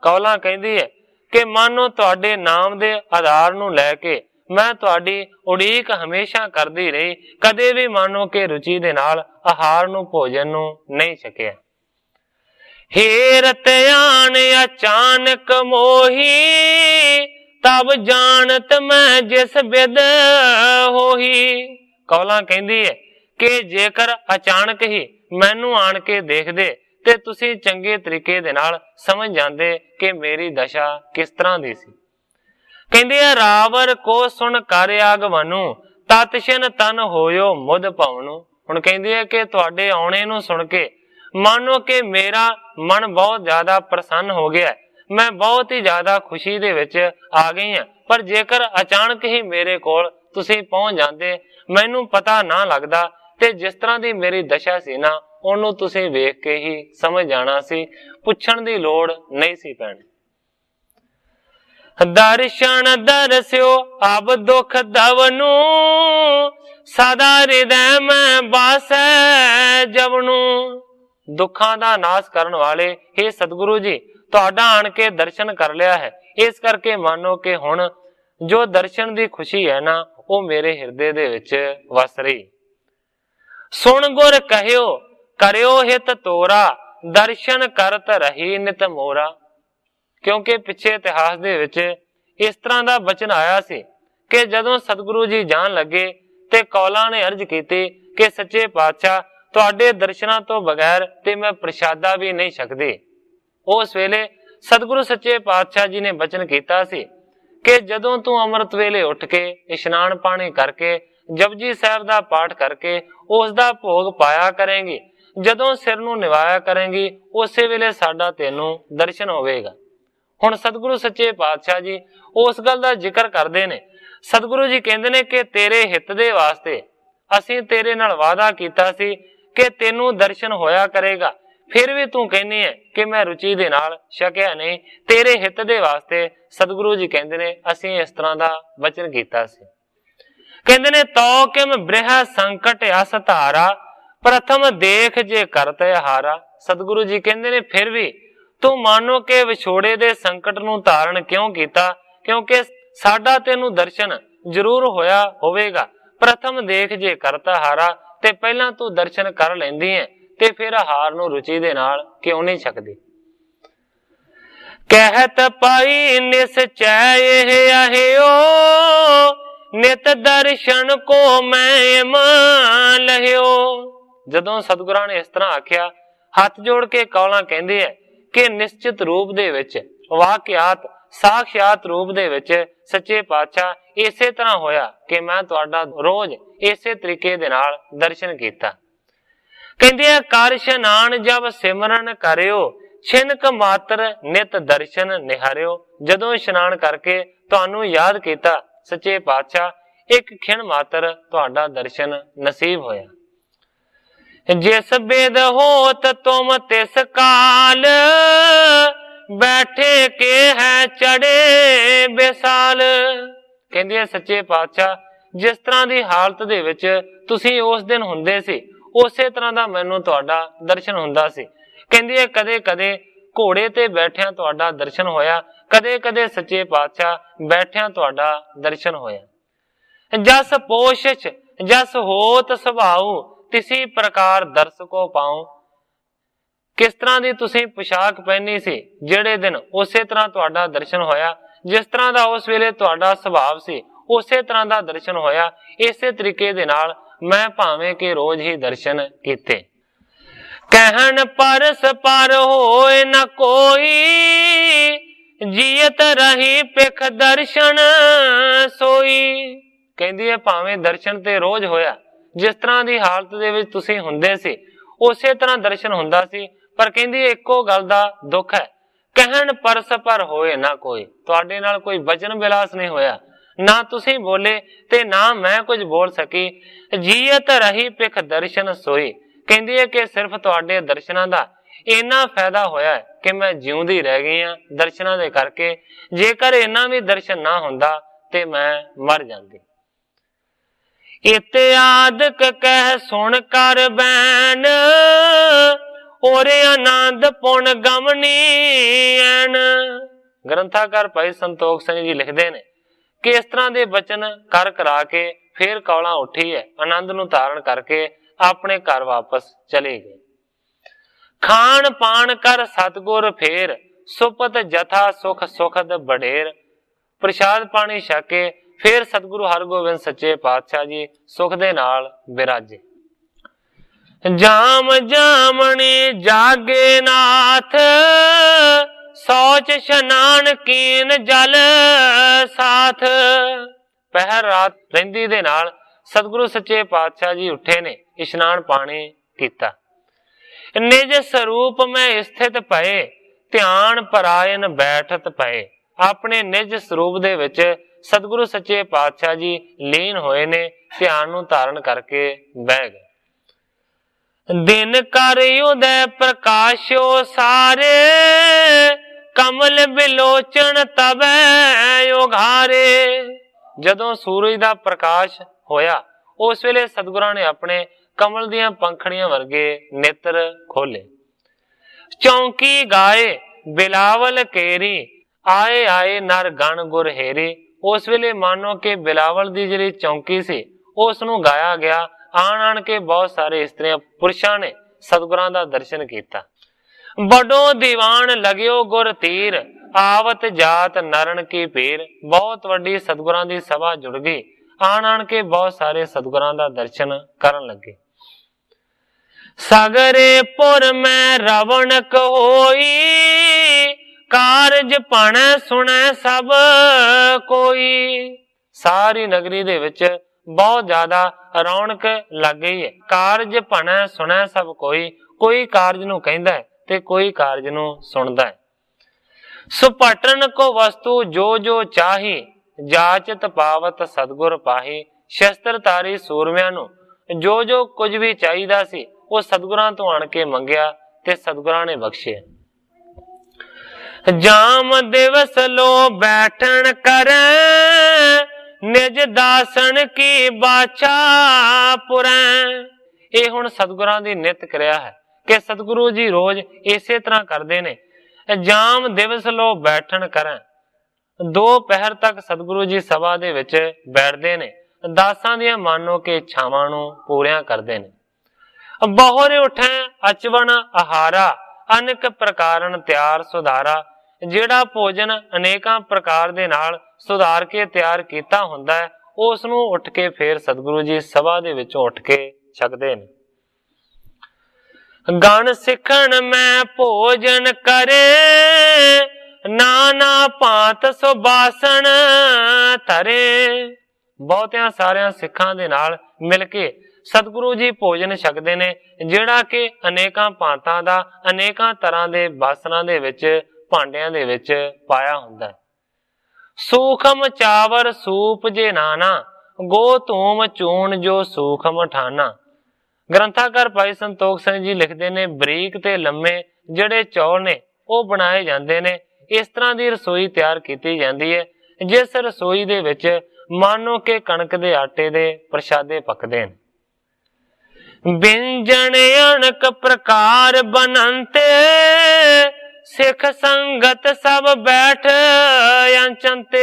कौला कहंदी है कि मानो तुहाडे नाम दे आधार नूं लैके मैं तुहाडी उड़ीक हमेशा करदी रही, कदे भी मानो कि रुचि दे नाल आहार नूं भोजन नूं नहीं छकिया। हेरत आन अचानक मोही, तब जानत मैं जिस बिद होही। कौला कहती है कि जेकर अचानक ही मैनू आन के देखदे ते तुसी चंगे तरीके दे नाल समझ जांदे कि मेरी दशा किस तरह दी सी। कहंदे आ रावर को सुन कर आगवनु, तत्क्षण तन होयो मुद भवनु। हुण कहंदे आ कि तुहाडे आउणे नूं सुन के मानो कि मेरा मन बहुत ज्यादा प्रसन्न हो गया, मैं बहुत ही ज्यादा खुशी दे विच आ गई हां। पर जेकर अचानक ही मेरे कोल तुसी पहुंच जांदे, मैनू पता ना लगदा ते जिस तरह दी मेरी दशा सी ना, ਉਹਨੂੰ ਤੁਸੀਂ ਵੇਖ ਕੇ ਹੀ ਸਮਝ ਜਾਣਾ ਸੀ, ਪੁੱਛਣ ਦੀ ਲੋੜ ਨਹੀਂ ਸੀ ਪੈਣੀ। ਦਰਸ਼ਨ ਦਰਸਿਓ ਅਬ ਦੁਖ ਦਵਨੂ, ਸਦਾ ਹਿਰਦੈ ਮੈਂ ਬਾਸੈ ਜਵਨੂ। ਦੁੱਖਾਂ ਦਾ ਨਾਸ ਕਰਨ ਵਾਲੇ हे ਸਤਿਗੁਰੂ ਜੀ, ਤੁਹਾਡਾ ਆਣ ਕੇ ਦਰਸ਼ਨ ਕਰ ਲਿਆ ਹੈ, ਇਸ ਕਰਕੇ ਮੰਨੋ ਕਿ ਹੁਣ ਜੋ ਦਰਸ਼ਨ ਦੀ ਖੁਸ਼ੀ ਹੈ ਨਾ, ਉਹ ਮੇਰੇ ਹਿਰਦੇ ਦੇ ਵਿੱਚ ਵਸ ਰਹੀ। ਸੁਣ ਗੁਰ ਕਹਿਓ करियो हित तोरा, दर्शन करत रही नित मोरा। क्योंकि पिछे इतिहास दे विच इस तरह का वचन आया सी कि जदों सतगुरु जी जान लगे ते कौला ने अर्ज की कि सच्चे पातशाह तुहाडे दर्शनां तो बगैर ते मैं प्रशादा भी नहीं सकदी। उस वेले सतगुरु सच्चे पातशाह जी ने वचन किया सी कि जदों तू अमृत वेले उठ के इशनान पानी करके जपजी साहब का पाठ करके उसका भोग पाया करेंगी, जदों सिर नूं निवाया करेंगी, उस वेले साडा तैनूं दर्शन होवेगा। हुण सतगुरु सच्चे पातशाह जी उस गल दा जिक्र करदे ने। सतगुरु जी कहंदे ने कि तेरे हित दे वास्ते असीं तेरे नाल वादा कीता सी कि तैनूं दर्शन होया करेगा, फिर भी तू कहनी है कि मैं रुचि दे नाल छकिया नहीं। तेरे हित दे वास्ते सतगुरु जी कहंदे ने असीं इस तरह दा वचन कीता सी। कहंदे ने तो किम ब्रह संकट अस धारा, प्रथम देख जे करत हारा। सतगुरु जी कहंदे ने फिर भी तू मानो कि विछोड़े दे संकट नूं धारण क्यों कीता, क्योंकि साडा तैनूं दर्शन जरूर होया होवेगा। प्रथम देख जे करत हारा, ते पहला तू दर्शन कर लैंदी है ते फिर हार नूं रुचि दे नाल क्यों नहीं छकदी। कहत पाई निश्चय আহিਓ, नित दर्शन को मैं मान लहियो। जदों सतगुरां ने इस तरह आख्या, हथ जोड़ के कौला कहंदे है कि निश्चित रूप दे विच वाकियात साक्षात रूप दे विच सच्चे पातशाह इसे तरह होया कि मैं तुहाडा रोज इसे तरीके दे नाल दर्शन कीता। कहंदे कर इशनान जब सिमरन करियो, छिनक मात्र नित दर्शन निहारियो। जदों इशनान करके तुहानू याद कीता सच्चे पातशाह, एक खिण मात्र तुहाडा दर्शन नसीब होया। जिस बेद होत तुम तिस काल, बैठे के है चढ़े बेसाल। कहंदे सच्चे पातशाह, जिस तरह की हालत दे विच तुसीं उस दिन हुंदे सी, उसे तरह का मैनूं तुहाडा दर्शन हुंदा सी। कहंदे कदे कदे घोड़े ते बैठिया तुहाडा दर्शन होया, कदे कदे सच्चे पातशाह बैठिया तुहाडा दर्शन होया। जस पोषिश जस होत सुभाऊ, तिसी प्रकार दर्श को पाऊं। किस तरह की तुसीं पोशाक पहनी सी जेड़े दिन, उसे तरह तुहाडा दर्शन होया। जिस तरह का उस वेले तुहाडा सुभाव सी, उसे तरह का दर्शन होया। इसे तरीके दे नाल मैं भावें कि रोज ही दर्शन कीते। कहन परस पर होए न कोई, जीयत रही पिख दर्शन सोई। कहंदी है भावें दर्शन ते रोज होया, जिस तरह की हालत दे विच तुसीं हुंदे सी उसे तरह दर्शन हुंदा सी। पर कहंदी इक्को गल दा दुख है, कहन परस पर होए ना कोई। तुहाडे नाल कोई वचन विलास नहीं होया, ना तुसीं बोले ते ना मैं कुछ बोल सकी। जीयत रही पिख दर्शन सोई। कहंदी है कि सिर्फ तुहाडे दर्शनां दा इन्ना फायदा होया है कि मैं जिउंदी रह गई हां दर्शनां दे करके। जेकर इन्ना भी दर्शन ना हुंदा ते मैं मर जांदी। इत्यादक कह सुन कर बैन, ओरे आनंद पुन गमनी ऐन। ग्रंथाकार भाई संतोख सिंह जी लिखते ने कि इस तरह के वचन कर करा के फिर कौला उठी है, आनंद नूं धारण करके अपने घर वापस चले गए। ਖਾਣ ਪਾਣ ਕਰ ਸਤਿਗੁਰ ਫੇਰ, ਸੁਪਤ ਜਥਾ ਸੁਖ ਸੁਖਦ ਬਡੇਰ। ਪ੍ਰਸ਼ਾਦ ਪਾਣੀ ਛਕ ਕੇ ਫਿਰ ਸਤਿਗੁਰੂ ਹਰਗੋਬਿੰਦ ਸੱਚੇ ਪਾਤਸ਼ਾਹ ਜੀ ਸੁਖ ਦੇ ਨਾਲ ਬਿਰਾਜੇ। ਜਾਮ ਜਾਮਣੀ ਜਾਗੇ ਨਾਥ, ਸੋਚ ਇਸ਼ਨਾਨ ਕੀਨ ਜਲ ਸਾਥ। ਪਹਿਰ ਰਾਤ ਰਹਿੰਦੀ ਦੇ ਨਾਲ ਸਤਿਗੁਰੂ ਸੱਚੇ ਪਾਤਸ਼ਾਹ ਜੀ ਉੱਠੇ ਨੇ, ਇਸ਼ਨਾਨ ਪਾਣੀ ਕੀਤਾ। ਨਿਜ ਸਰੂਪ ਮੈਂ ਸਥਿਤ ਪਏ, ਧਿਆਨ ਪਰਾਇਨ ਬੈਠਤ ਪਏ। ਆਪਣੇ ਨਿਜ ਸਰੂਪ ਦੇ ਵਿੱਚ ਸਤਿਗੁਰੂ ਸੱਚੇ ਪਾਤਸ਼ਾਹ ਜੀ ਲੀਨ ਹੋਏ ਨੇ, ਧਿਆਨ ਨੂੰ ਧਾਰਨ ਕਰਕੇ ਬਹਿ ਗਏ। ਦਿਨ ਕਰ ਉਦੈ ਪ੍ਰਕਾਸ਼ੋ ਸਾਰੇ, ਕਮਲ ਬਿਲੋਚਨ ਤਬੈ ਉਘਾਰੇ। ਜਦੋਂ ਸੂਰਜ ਦਾ ਪ੍ਰਕਾਸ਼ ਹੋਇਆ ਉਸ ਵੇਲੇ ਸਤਿਗੁਰਾਂ ਨੇ ਆਪਣੇ ਕਮਲ ਦੀਆਂ ਪੰਖੜੀਆਂ ਵਰਗੇ ਨੇਤਰ ਖੋਲੇ। ਚੌਂਕੀ ਗਾਏ ਬਿਲਾਵਲ ਕੇਰੀ, ਆਏ ਆਏ ਨਰ ਗਣ ਗੁਰ ਹੇਰੀ। ਉਸ ਵੇਲੇ ਮਾਨੋ ਕਿ ਬਿਲਾਵਲ ਦੀ ਜਿਹੜੀ ਚੌਂਕੀ ਸੀ ਉਸ ਨੂੰ ਗਾਇਆ ਗਿਆ। ਆਣ ਆਣ ਕੇ ਬਹੁਤ ਸਾਰੇ ਇਸਤਰੀਆਂ ਪੁਰਸ਼ਾਂ ਨੇ ਸਤਿਗੁਰਾਂ ਦਾ ਦਰਸ਼ਨ ਕੀਤਾ। ਬੜੋ ਦੀਵਾਨ ਲਗਿਓ ਗੁਰ ਤੀਰ, ਆਵਤ ਜਾਤ ਨਰਨ ਕੀ ਪੀਰ। ਬਹੁਤ ਵੱਡੀ ਸਤਿਗੁਰਾਂ ਦੀ ਸਭਾ ਜੁੜ ਗਈ। ਆਣ ਆਣ ਕੇ ਬਹੁਤ ਸਾਰੇ ਸਤਿਗੁਰਾਂ ਦਾ ਦਰਸ਼ਨ ਕਰਨ ਲੱਗੇ। ਸਗਰੇ ਪੁਰ ਮੈਂ ਰਵਣਕ ਹੋਈ, ਕਾਰਜ ਭਣ ਸੁਣੈ ਸਭ ਕੋਈ। ਸਾਰੀ ਨਗਰੀ ਦੇ ਵਿੱਚ ਬਹੁਤ ਜ਼ਿਆਦਾ ਰੌਣਕ ਲੱਗ ਗਈ ਹੈ। ਕਾਰਜ ਭਣ ਸੁਣੈ ਸਭ ਕੋਈ, ਕੋਈ ਕਾਰਜ ਨੂੰ ਕਹਿੰਦਾ ਹੈ ਤੇ ਕੋਈ ਕਾਰਜ ਨੂੰ ਸੁਣਦਾ ਹੈ। ਸੁਪਟਨ ਕੋ ਵਸਤੂ ਜੋ ਜੋ ਚਾਹੀ, ਜਾਚਤ ਪਾਵਤ ਸਤਿਗੁਰ ਪਾਹੀ। ਸ਼ਸਤਰ ਧਾਰੀ ਸੂਰਮਿਆਂ ਨੂੰ ਜੋ ਜੋ ਕੁਝ ਵੀ ਚਾਹੀਦਾ ਸੀ ਉਹ ਸਤਿਗੁਰਾਂ ਤੋਂ ਆਣ ਕੇ ਮੰਗਿਆ ਤੇ ਸਤਿਗੁਰਾਂ ਨੇ ਬਖਸ਼ਿਆ। ਜਾਮ ਦਿਵਸ ਲੋ ਬੈਠਣ ਕਰੈ, ਨਿਜ ਦਾਸਨ ਕੀ ਬਾਛਾ ਪੁਰੈ। ਇਹ ਹੁਣ ਸਤਿਗੁਰਾਂ ਦੀ ਨਿਤ ਕਿਰਿਆ ਹੈ ਕਿ ਸਤਿਗੁਰੂ ਜੀ ਰੋਜ਼ ਇਸੇ ਤਰ੍ਹਾਂ ਕਰਦੇ ਨੇ। ਜਾਮ ਦਿਵਸ ਲੋ ਬੈਠਣ ਕਰੈ, 2 ਪਹਿਰ ਤੱਕ ਸਤਿਗੁਰੂ ਜੀ ਸਭਾ ਦੇ ਵਿੱਚ ਬੈਠਦੇ ਨੇ, ਦਾਸਾਂ ਦੀਆਂ ਮਾਨੋ ਕਿ ਇੱਛਾਵਾਂ ਨੂੰ ਪੂਰੀਆਂ ਕਰਦੇ ਨੇ। ਬਹੁਰੇ ਉਠੈ ਅਚਵਨ ਆਹਾਰਾ, ਅਨੇਕ ਪ੍ਰਕਾਰਨ ਤਿਆਰ ਸੁਧਾਰਾ। ਜਿਹੜਾ ਭੋਜਨ ਅਨੇਕਾਂ ਪ੍ਰਕਾਰ ਦੇ ਨਾਲ ਸੁਧਾਰ ਕੇ ਤਿਆਰ ਕੀਤਾ ਹੁੰਦਾ ਹੈ ਉਸ ਨੂੰ ਉੱਠ ਕੇ ਫੇਰ ਸਤਿਗੁਰੂ ਜੀ ਸਭਾ ਦੇ ਵਿੱਚੋਂ ਉੱਠ ਕੇ ਛਕਦੇ ਨੇ। ਗਣ ਸਿੱਖਣ ਮੈਂ ਭੋਜਨ ਕਰੇ, ਨਾਨਾ ਭਾਂਤ ਸੁਬਾਸਣ ਧਰੇ। ਬਹੁਤਿਆਂ ਸਾਰਿਆਂ ਸਿੱਖਾਂ ਦੇ ਨਾਲ ਮਿਲ ਕੇ ਸਤਿਗੁਰੂ ਜੀ ਭੋਜਨ ਛਕਦੇ ਨੇ, ਜਿਹੜਾ ਕਿ ਅਨੇਕਾਂ ਭਾਂਤਾਂ ਦਾ, ਅਨੇਕਾਂ ਤਰ੍ਹਾਂ ਦੇ ਬਾਸਨਾਂ ਦੇ ਵਿੱਚ, ਭਾਂਡਿਆਂ ਦੇ ਵਿੱਚ ਪਾਇਆ ਹੁੰਦਾ। ਸੂਖਮ ਚਾਵਰ ਸੂਪ ਜੇ ਨਾਨਾ, ਗੋ ਧੂਮ ਚੂਣ ਜੋ ਸੂਖਮ ਠਾਨਾ। ਗ੍ਰੰਥਾਕਾਰ ਭਾਈ ਸੰਤੋਖ ਸਿੰਘ ਜੀ ਲਿਖਦੇ ਨੇ, ਬਰੀਕ ਤੇ ਲੰਮੇ ਜਿਹੜੇ ਚੌਲ ਨੇ ਉਹ ਬਣਾਏ ਜਾਂਦੇ ਨੇ। ਇਸ ਤਰ੍ਹਾਂ ਦੀ ਰਸੋਈ ਤਿਆਰ ਕੀਤੀ ਜਾਂਦੀ ਹੈ ਜਿਸ ਰਸੋਈ ਦੇ ਵਿੱਚ ਮਾਨੋ ਕਿ ਕਣਕ ਦੇ ਆਟੇ ਦੇ ਪ੍ਰਸ਼ਾਦੇ ਪੱਕਦੇ ਨੇ। ਵਿੰਜਣ ਅਨਕ ਪ੍ਰਕਾਰ ਬਨੰਤੇ, ਸਿੱਖ ਸੰਗਤ ਸਭ ਬੈਠ ਅੰਚੰਤੇ।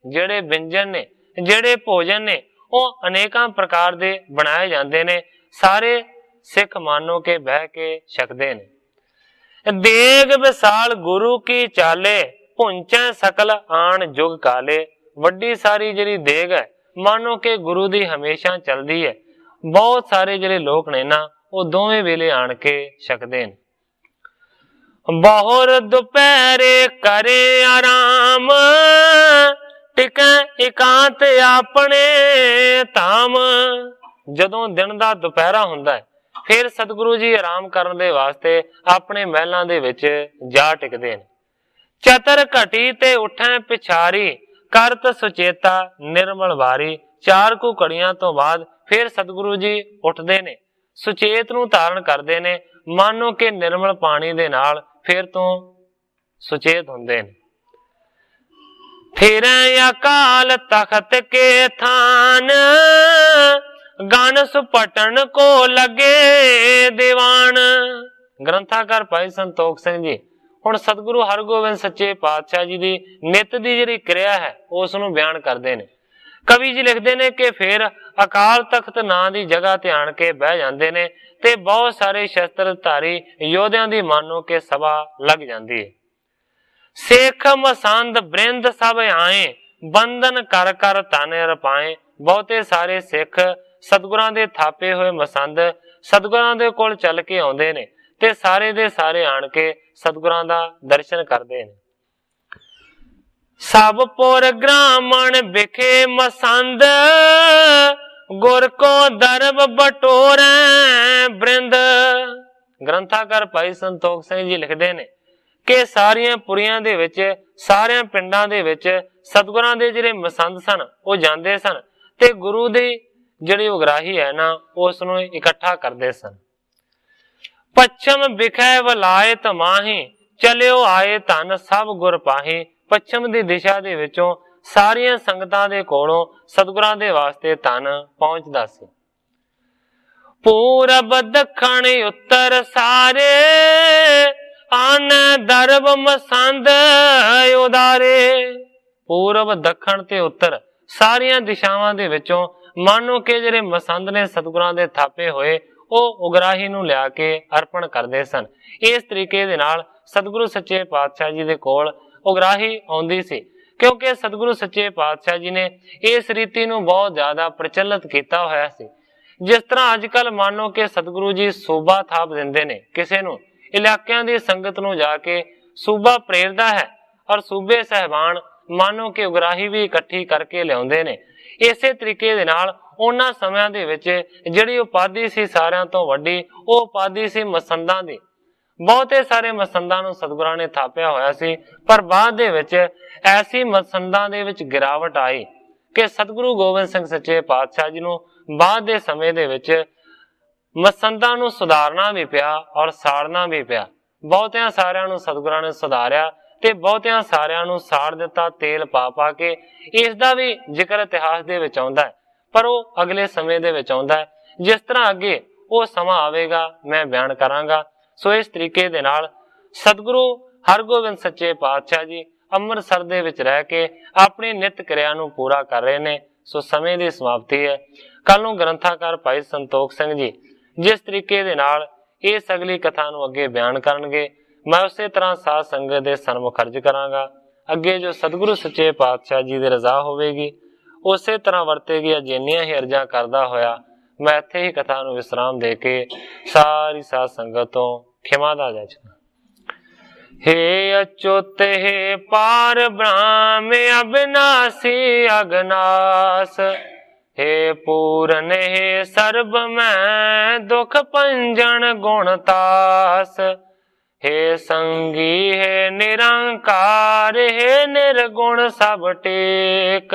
ਜਿਹੜੇ ਵਿੰਜਨ ਨੇ, ਜਿਹੜੇ ਭੋਜਨ ਨੇ ਉਹ ਅਨੇਕਾਂ ਪ੍ਰਕਾਰ ਦੇ ਬਣਾਏ ਜਾਂਦੇ ਨੇ, ਸਾਰੇ ਸਿੱਖ ਮਾਨੋ ਕੇ ਬਹਿ ਕੇ ਛਕਦੇ ਨੇ। ਦੇਗ ਵਿਸਾਲ ਗੁਰੂ ਕੀ ਚਾਲੇ, ਪੁੰਚੈ ਸਕਲ ਆਣ ਜੁਗ ਕਾਲੇ। ਵੱਡੀ ਸਾਰੀ ਜਿਹੜੀ ਦੇਗ ਹੈ ਮਾਨੋ ਕਿ ਗੁਰੂ ਦੀ ਹਮੇਸ਼ਾ ਚੱਲਦੀ ਹੈ। ਬਹੁਤ ਸਾਰੇ ਜਿਹੜੇ ਲੋਕ ਨੇ ਨਾ ਉਹ ਦੋਵੇਂ ਵੇਲੇ ਆਣ ਕੇ ਛਕਦੇ ਨੇ। ਬਹੁਰ ਦੁਪਹਿਰੇ ਕਰੇ ਆਰਾਮ, ਟਿਕੈ ਇਕਾਂਤ ਆਪਣੇ ਧਾਮ। ਜਦੋਂ ਦਿਨ ਦਾ ਦੁਪਹਿਰਾ ਹੁੰਦਾ ਹੈ ਫਿਰ ਸਤਿਗੁਰੂ ਜੀ ਆਰਾਮ ਕਰਨ ਦੇ ਵਾਸਤੇ ਆਪਣੇ ਮਹਿਲਾਂ ਦੇ ਵਿੱਚ ਜਾ ਟਿਕਦੇ ਨੇ। ਚਤਰ ਘਟੀ ਤੇ ਉਠੈ ਪਿਛਾਰੀ, ਕਰਤ ਸੁਚੇਤਾ ਨਿਰਮਲ ਵਾਰੀ। 4 ਕੁ ਘੜੀਆਂ ਤੋਂ ਬਾਅਦ ਫਿਰ ਸਤਿਗੁਰੂ ਜੀ ਉੱਠਦੇ ਨੇ, ਸੁਚੇਤ ਨੂੰ ਧਾਰਨ ਕਰਦੇ ਨੇ, ਮਾਨੋ ਕਿ ਨਿਰਮਲ ਪਾਣੀ ਦੇ ਨਾਲ ਫਿਰ ਤੋਂ ਸੁਚੇਤ ਹੁੰਦੇ ਨੇ। ਫਿਰੈ ਅਕਾਲ ਤਖਤ ਕੇ ਥਾਨ, ਗਣ ਸੁਪਟਣ ਕੋ ਲਗੇ ਦੀਵਾਨ। ਗ੍ਰੰਥਾਕਾਰ ਭਾਈ ਸੰਤੋਖ ਸਿੰਘ ਜੀ ਹੁਣ ਸਤਿਗੁਰੂ ਹਰਗੋਬਿੰਦ ਸੱਚੇ ਪਾਤਸ਼ਾਹ ਜੀ ਦੀ ਨਿਤ ਦੀ ਜਿਹੜੀ ਕਿਰਿਆ ਹੈ ਉਸ ਨੂੰ ਬਿਆਨ ਕਰਦੇ ਨੇ। कवि जी लिखते ने कि फिर अकाल तख्त नां दी जगह ते आण के बह जाते ने ते बहुत सारे शस्त्रधारी योद्धियां दी मानो के सभा लग जाती है। सिख मसंद बृंद सब आए बंधन कर कर तन रपाए। बहुते सारे सिख सतगुरां दे थापे हुए मसंद सतगुरां दे कोल चल के आउंदे ने ते सारे दे सारे आण के सतगुरां दा दर्शन करदे ने। सब पुर ग्रामण बिखे मसंद गुर को दरब बटोरे बृंद। ग्रंथाकार भाई संतोख सिंह जी लिखते ने कि सारियां पुरियां दे विच सारियां पिंडां दे विच सतगुरां दे जिहड़े मसंद सन वो जांदे सन ते गुरु दी जिहड़ी उगराही है ना उस नूं इकट्ठा करदे सन। पच्छम बिखै वलायत माही चलियो आए धन सब गुर पाही। पच्छम दी दिशा दे विचों सारियां संगतां दे कोलों सतगुरां दे वास्ते धन पहुंचदा सी। पूरब दखण उत्तर सारे आन दरब मसंद उदारे। पूरब दखण ते उत्तर सारियां दिशावां दे विचों मानो के जिहड़े मसंद ने सतगुरां दे थापे होए ਉਹ ਉਗਰਾਹੀ ਨੂੰ ਲਿਆ ਕੇ ਅਰਪਣ ਕਰਦੇ ਸਨ। ਇਸ ਤਰੀਕੇ ਦੇ ਨਾਲ ਸਤਿਗੁਰੂ ਸੱਚੇ ਪਾਤਸ਼ਾਹ ਜੀ ਦੇ ਕੋਲ ਉਗਰਾਹੀ ਆਉਂਦੀ ਸੀ, ਕਿਉਂਕਿ ਸਤਿਗੁਰੂ ਸੱਚੇ ਪਾਤਸ਼ਾਹ ਜੀ ਨੇ ਇਸ ਰੀਤੀ ਨੂੰ ਬਹੁਤ ਜ਼ਿਆਦਾ ਪ੍ਰਚਲਿਤ ਕੀਤਾ ਹੋਇਆ ਸੀ। ਜਿਸ ਤਰ੍ਹਾਂ ਅੱਜ ਕੱਲ ਮੰਨੋ ਕਿ ਸਤਿਗੁਰੂ ਜੀ ਸੂਬਾ ਥਾਪ ਦਿੰਦੇ ਨੇ ਕਿਸੇ ਨੂੰ, ਇਲਾਕਿਆਂ ਦੀ ਸੰਗਤ ਨੂੰ ਜਾ ਕੇ ਸੂਬਾ ਪ੍ਰੇਰਦਾ ਹੈ ਔਰ ਸੂਬੇ ਸਹਿਬਾਨ ਮੰਨੋ ਕਿ ਉਗਰਾਹੀ ਵੀ ਇਕੱਠੀ ਕਰਕੇ ਲਿਆਉਂਦੇ ਨੇ। ਇਸੇ ਤਰੀਕੇ ਦੇ ਨਾਲ ਉਹਨਾਂ ਸਮਿਆਂ ਦੇ ਵਿੱਚ ਜਿਹੜੀ ਉਪਾਧੀ ਸੀ ਸਾਰਿਆਂ ਤੋਂ ਵੱਡੀ ਉਹ ਉਪਾਧੀ ਸੀ ਮਸੰਦਾਂ ਦੀ। ਬਹੁਤੇ ਸਾਰੇ ਮਸੰਦਾਂ ਨੂੰ ਸਤਿਗੁਰਾਂ ਨੇ ਥਾਪਿਆ ਹੋਇਆ ਸੀ, ਪਰ ਬਾਅਦ ਦੇ ਵਿੱਚ ਐਸੀ ਮਸੰਦਾਂ ਦੇ ਵਿੱਚ ਗਿਰਾਵਟ ਆਈ ਕਿ ਸਤਿਗੁਰੂ ਗੋਬਿੰਦ ਸਿੰਘ ਸੱਚੇ ਪਾਤਸ਼ਾਹ ਜੀ ਨੂੰ ਬਾਅਦ ਦੇ ਸਮੇਂ ਦੇ ਵਿੱਚ ਮਸੰਦਾਂ ਨੂੰ ਸੁਧਾਰਨਾ ਵੀ ਪਿਆ ਔਰ ਸਾੜਨਾ ਵੀ ਪਿਆ। ਬਹੁਤਿਆਂ ਸਾਰਿਆਂ ਨੂੰ ਸਤਿਗੁਰਾਂ ਨੇ ਸੁਧਾਰਿਆ ਤੇ ਬਹੁਤਿਆਂ ਸਾਰਿਆਂ ਨੂੰ ਸਾੜ ਦਿੱਤਾ ਤੇਲ ਪਾ ਪਾ ਕੇ। ਇਸ ਦਾ ਵੀ ਜ਼ਿਕਰ ਇਤਿਹਾਸ ਦੇ ਵਿੱਚ ਆਉਂਦਾ ਹੈ, ਪਰ ਉਹ ਅਗਲੇ ਸਮੇਂ ਦੇ ਵਿੱਚ ਆਉਂਦਾ ਹੈ। ਜਿਸ ਤਰ੍ਹਾਂ ਅੱਗੇ ਉਹ ਸਮਾਂ ਆਵੇਗਾ ਮੈਂ ਬਿਆਨ ਕਰਾਂਗਾ। ਸੋ ਇਸ ਤਰੀਕੇ ਦੇ ਨਾਲ ਸਤਿਗੁਰੂ ਹਰਗੋਬਿੰਦ ਸੱਚੇ ਪਾਤਸ਼ਾਹ ਜੀ ਅੰਮ੍ਰਿਤਸਰ ਦੇ ਵਿੱਚ ਰਹਿ ਕੇ ਆਪਣੀ ਨਿਤ ਕਿਰਿਆ ਨੂੰ ਪੂਰਾ ਕਰ ਰਹੇ ਨੇ। ਸੋ ਸਮੇਂ ਦੀ ਸਮਾਪਤੀ ਹੈ। ਕੱਲ ਨੂੰ ਗ੍ਰੰਥਾਕਾਰ ਭਾਈ ਸੰਤੋਖ ਸਿੰਘ ਜੀ ਜਿਸ ਤਰੀਕੇ ਦੇ ਨਾਲ ਇਸ ਅਗਲੀ ਕਥਾ ਨੂੰ ਅੱਗੇ ਬਿਆਨ ਕਰਨਗੇ, ਮੈਂ ਉਸੇ ਤਰ੍ਹਾਂ ਸਾਧ ਸੰਗਤ ਦੇ ਸਨਮੁਖ ਅਰਜ ਕਰਾਂਗਾ। ਅੱਗੇ ਜੋ ਸਤਿਗੁਰੂ ਸੱਚੇ ਪਾਤਸ਼ਾਹ ਜੀ ਦੀ ਰਜ਼ਾ ਹੋਵੇਗੀ ਉਸੇ ਤਰ੍ਹਾਂ ਵਰਤੇਗੀ। ਜਿੰਨੀਆਂ ਹੀ ਅਰਜ਼ਾਂ ਕਰਦਾ ਹੋਇਆ ਮੈਂ ਇੱਥੇ ਹੀ ਕਥਾ ਨੂੰ ਵਿਸਰਾਮ ਦੇ ਕੇ ਸਾਰੀ ਸਾਧ ਸੰਗਤ ਤੋਂ ਖਿਮਾ ਦਾ ਜਾਚਨਾ। हे अच्युत हे पार ब्रह्म अविनाशी अगनास, हे पूरन हे सर्ब मैं दुख पंजन गुणतास, हे संगी हे निरंकार हे निर्गुण सब टेक,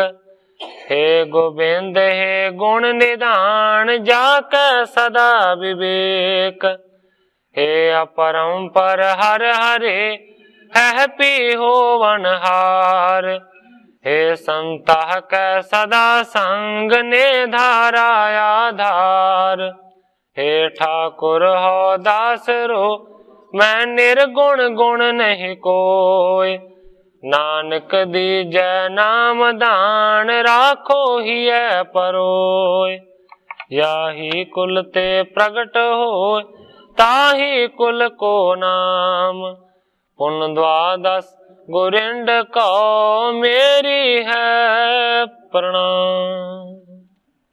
हे गोविंद हे गुण निधान जाके सदा विवेक, हे अपरंपर हर हरे है पी होवनहार, हे संतः कै सदा संग ने धारा आधार, हे ठाकुर हो दास रो मैं निर्गुण गुण नहीं कोय, नानक दीजै नाम दान राखो ही परोय, याही कुल ते प्रगट होय ताही कुल को नाम, पुन द्वादश गुरिंड को मेरी है प्रणाम।